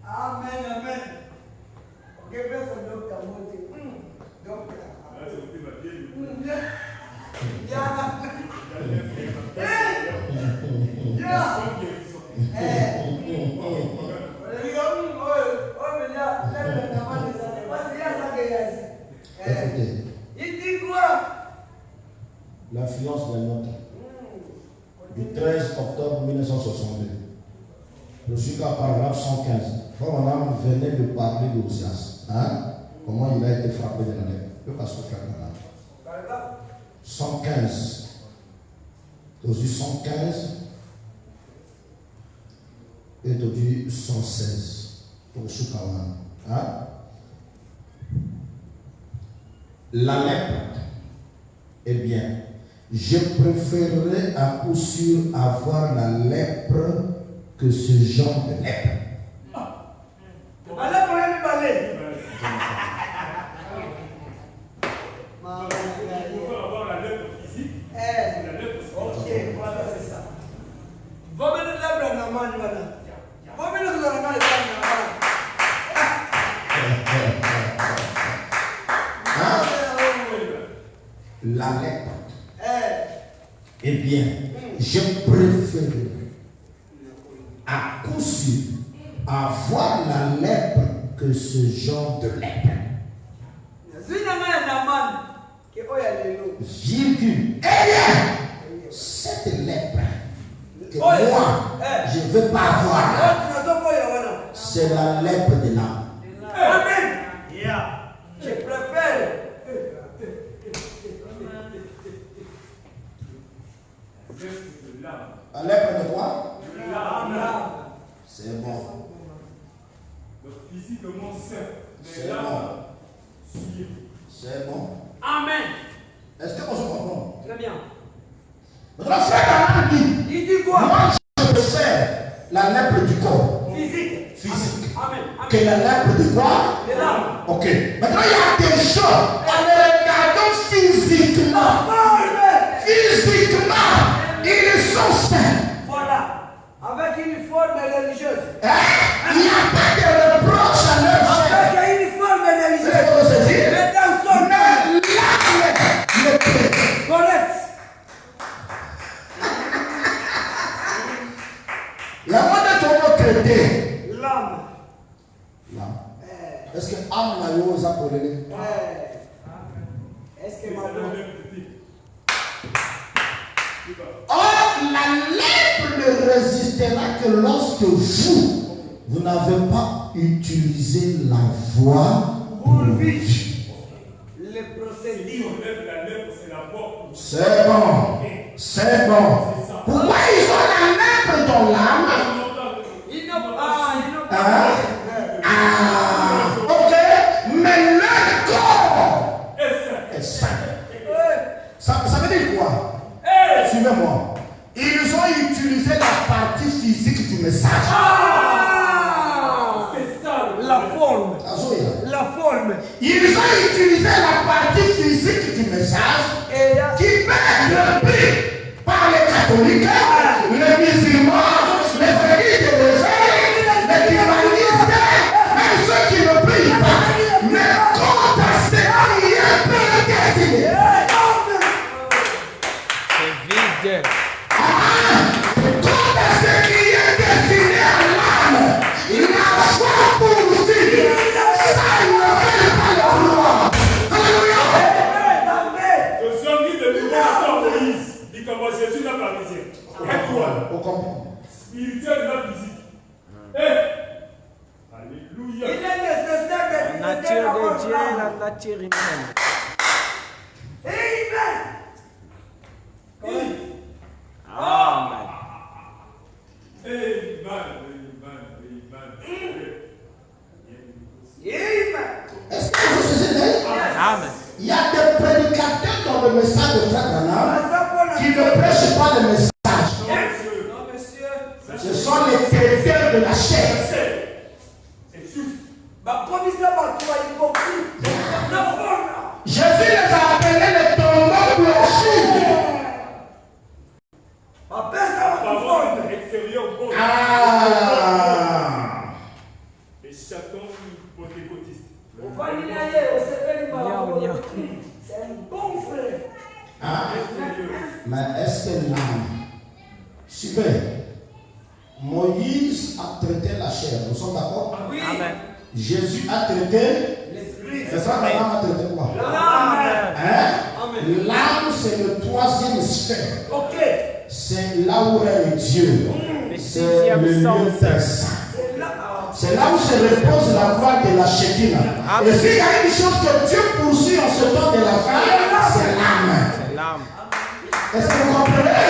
Amen, amen. Écoutez. Il dit quoi? L'influence des notes du 13 octobre 1962. Je suis qu'à paragraphe 115. Frère Branham venait de parler d'Osias. Hein? Comment il a été frappé de la lèvre. Le pasteur frère Branham. 115. Aujourd'hui 115 et aujourd'hui 116 pour Soukawan. Hein? La lèpre, eh bien, je préférerais à coup sûr avoir la lèpre que ce genre de lèpre. La lèpre. Eh bien, je préfère à coup sûr avoir la lèpre que ce genre de lèpre. Virgule. Eh bien, cette lèpre que moi, je ne veux pas avoir, c'est la lèpre de l'âme. Amen. Je préfère. La lèpre de quoi? C'est bon. Physiquement sain. C'est bon. C'est bon. Amen. Est-ce que vous comprenez? Très bien. Notre frère Branham dit, Il dit quoi? moi je préfère la lèpre du corps. Physique. Physique. Amen. Que la lèpre de quoi? De l'âme. Ok. Maintenant il y a des gens, en les regardant physiquement. Physiquement, ils sont sains. Voilà. Avec une forme religieuse. Il n'y a pas de reproche à leur chair. Avec une forme religieuse. Est-ce que vous saisissez? Mais dans son âme. Correct. La mode est traité. L'âme. Est-ce que âme n'a eu aux appelés? Est-ce que ma bonne. Or, la lèpre ne résistera que lorsque vous n'avez pas utilisé la voie Pour vivre. Les procédures. C'est bon. C'est bon. Pourquoi ils ont la lèpre dans l'âme? Ils n'ont pas. Ok. Mais leur corps est sain. Ça veut dire quoi? Suivez-moi. Ils ont utilisé la partie physique du message. C'est ça. La forme. La forme. Ils ont utilisé la partie physique du message qui peut être repris par les catholiques. nature de Dieu et la nature humaine. Amen. Amen. Est-ce que vous savez? Amen. Il y a des prédicateurs dans le message de Frère Branham qui ne prêchent pas le message. Ce sont les chrétiens de la chair. Jésus les a appelés les tombeaux blanchis. Et Satan pentecôtiste. C'est un bon frère. Mais est-ce que l'âme? Suivez. Moïse a traité la chair. Nous sommes d'accord? Amen. Jésus a traité l'esprit. C'est ça, l'âme a traité quoi? L'âme, c'est le troisième sphère. C'est là où est Dieu. C'est le lieu très saint. C'est là où se repose la gloire de la Shekinah. Et s'il y a une chose que Dieu poursuit en ce temps de la fin, c'est l'âme. C'est l'âme. Est-ce que vous comprenez?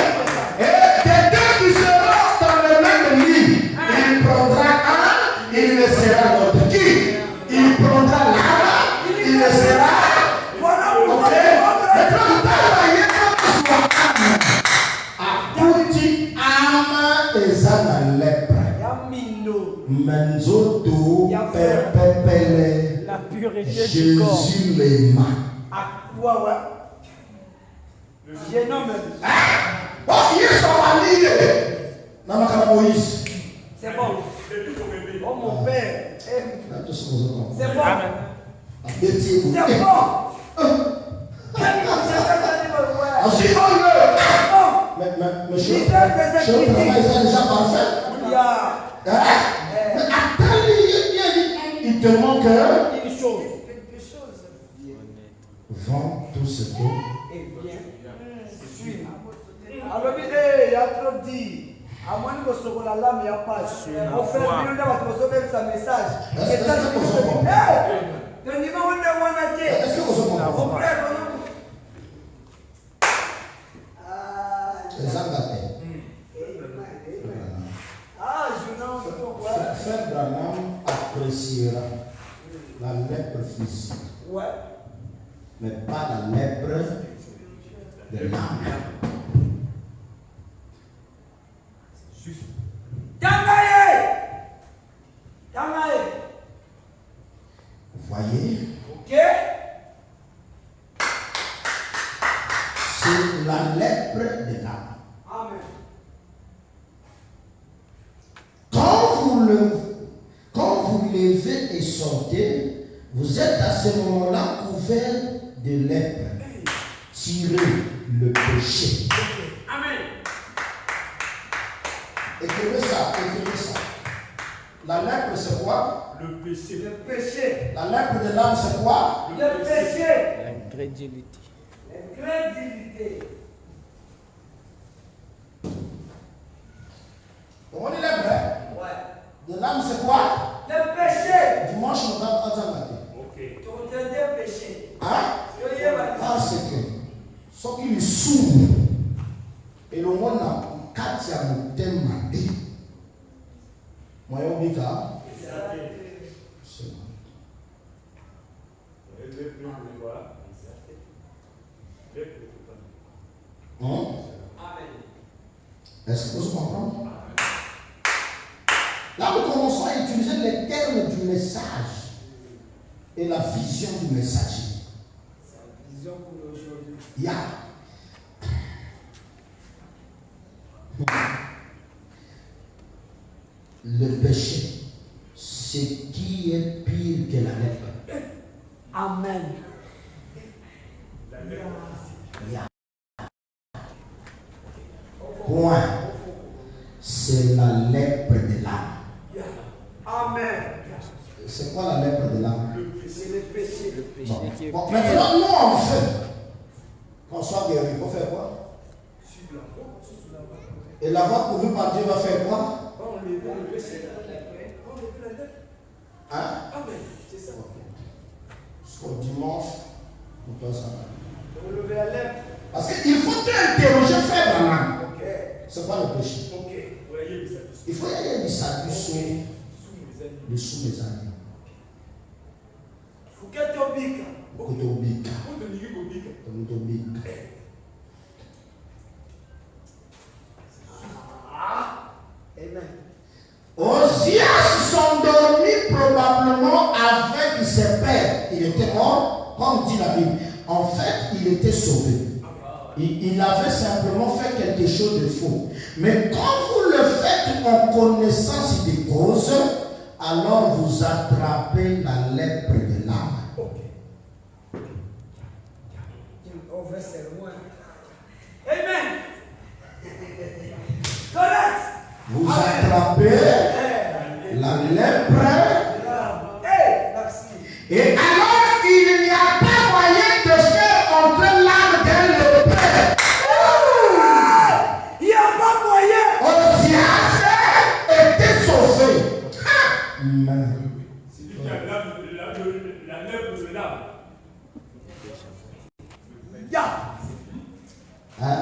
Et des deux qui seront dans le même lit, il prendra un, il laissera l'autre. Qui? Il prendra l'âme, il laissera. Ok? Maintenant, vous travaillez sur l'âme. Akuti âme ezana lèpre. Menzoto pepepele. La pureté du corps. Jésus l'aima. Oh, il est sur la ligne. Namakala Moïse. C'est bon. Oh mon père. C'est bon. Amen. C'est bon. Mais monsieur, je travaille ça déjà parfait. Mais attends, il te manque une chose. vends tout ce que. Et bien, suis. Alors, il y a trop dit. À moins que ce soit la lame, il n'y a pas. On fait un sa message. Est-ce que vous comprenez? Est-ce que vous comprenez? Les Angatés. Frère Branham appréciera la lèpre physique. Ouais. Mais pas la lèpre de l'âme. Vous voyez? Ok. C'est la lèpre de l'âme. Amen. Quand vous levez et sortez, vous êtes à ce moment-là couvert de lèpre. Tirez le péché. Amen. Écrivez ça. La lèpre, c'est quoi? Le péché. Le péché. La lèpre de l'âme, c'est quoi? Le péché. L'incrédulité. L'incrédulité. On est lèpre, hein? Ouais. De l'âme, c'est quoi? Le péché. Dimanche, on va en train. Ok. Ton dernier péché. Hein? Parce que ce qui lui s'ouvre et le monde n'a qu'à dire le thème maté. Moi, je dis ça. C'est bon. Est-ce que vous comprenez? Là, nous commençons à utiliser les termes du message et la vision du messager. C'est la vision pour aujourd'hui. Le péché, c'est qui est pire que la lèpre. Amen. Point. C'est la lèpre de l'âme. Amen. C'est quoi la lèpre de l'âme? C'est le péché. Le péché qui est Bon, pire. maintenant, nous on fait. Quand on soit guéri, il faut faire quoi? Et la voix pourvue par Dieu va faire quoi? On lever le péché. On lever la tête. Hein? Amen. C'est ça. dimanche, on peut ça. Vous levez la lèvre. Parce qu'il faut interroger frère Branham. Ok. C'est pas le péché. Ok. Il faut y aller du salut sur le sous mes amis. Faut que tu obiques. Kotobika. Amen. Osias s'endormit probablement avec ses pères. Il était mort, comme dit la Bible. En fait, il était sauvé. Il avait simplement fait quelque chose de faux. Mais quand vous le faites en connaissance des causes, alors vous attrapez la lèpre de l'âme. Amen. Correct. Vous attrapez la lèpre. Merci. Et alors, il n'y a pas moyen de faire entrer l'âme dans le Père. Il n'y a pas moyen. Osias était sauvé. Amen. C'est lui qui a la lèvre de l'âme. Hein?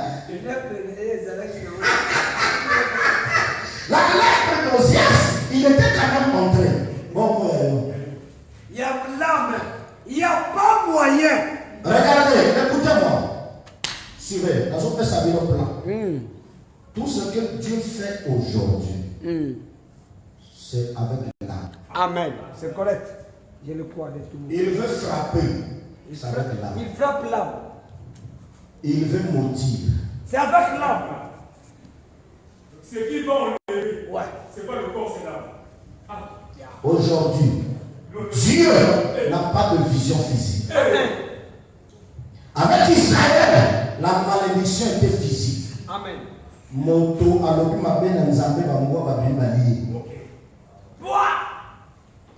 La lèpre d'Osias, il était quand même entré. Bon, il y a l'âme. Il n'y a pas moyen. regardez, écoutez-moi. Suivez, la zone peut s'habiller au plan. Tout ce que Dieu fait aujourd'hui, c'est avec l'âme. Amen. C'est correct. Je le crois de tout le monde. Il veut frapper, c'est avec l'âme. Il frappe l'âme. Il veut maudire. C'est avec l'âme. Ce qui va enlever, Ouais. c'est pas le corps, c'est l'âme. Aujourd'hui, Dieu n'a pas de vision physique. Amen. Avec Israël, la malédiction était physique. Amen. Moto alobi mabe na nzambe bamwa babi bali.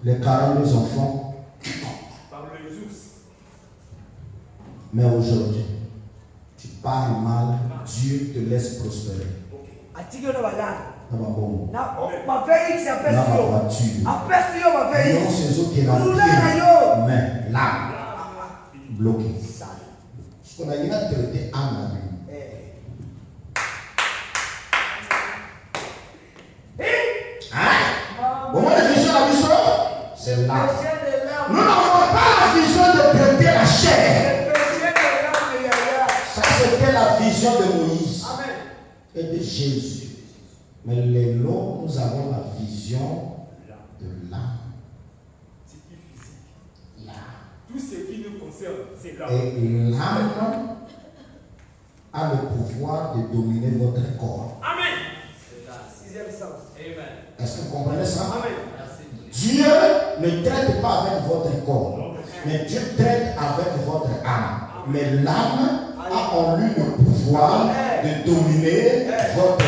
Les 42 enfants. Par les ours. Mais aujourd'hui, tu parles mal, Dieu te laisse prospérer. Atikelo balana. Dans ma bombe, Na ma veille qui dans s'appelle ma Sio. voiture. Appelle Sio ma Non, veille. c'est eux qui est Roulez na yo. mais là, bloqué. Ce qu'on a dit là, traité à la vie. Hein? Au moins, la vision de la vision, c'est là. Nous n'avons pas la vision de traiter la chair. Ça, c'était la vision de Moïse et de Jésus. Mais les lots, nous avons la vision de l'âme. C'est qui physique. L'âme. Tout ce qui nous concerne, c'est l'âme. Et l'âme a le pouvoir de dominer votre corps. Amen. Sixième sens. Amen. Est-ce que vous comprenez ça? Amen. Dieu ne traite pas avec votre corps, mais Dieu traite avec votre âme. Mais l'âme a en lui le pouvoir de dominer votre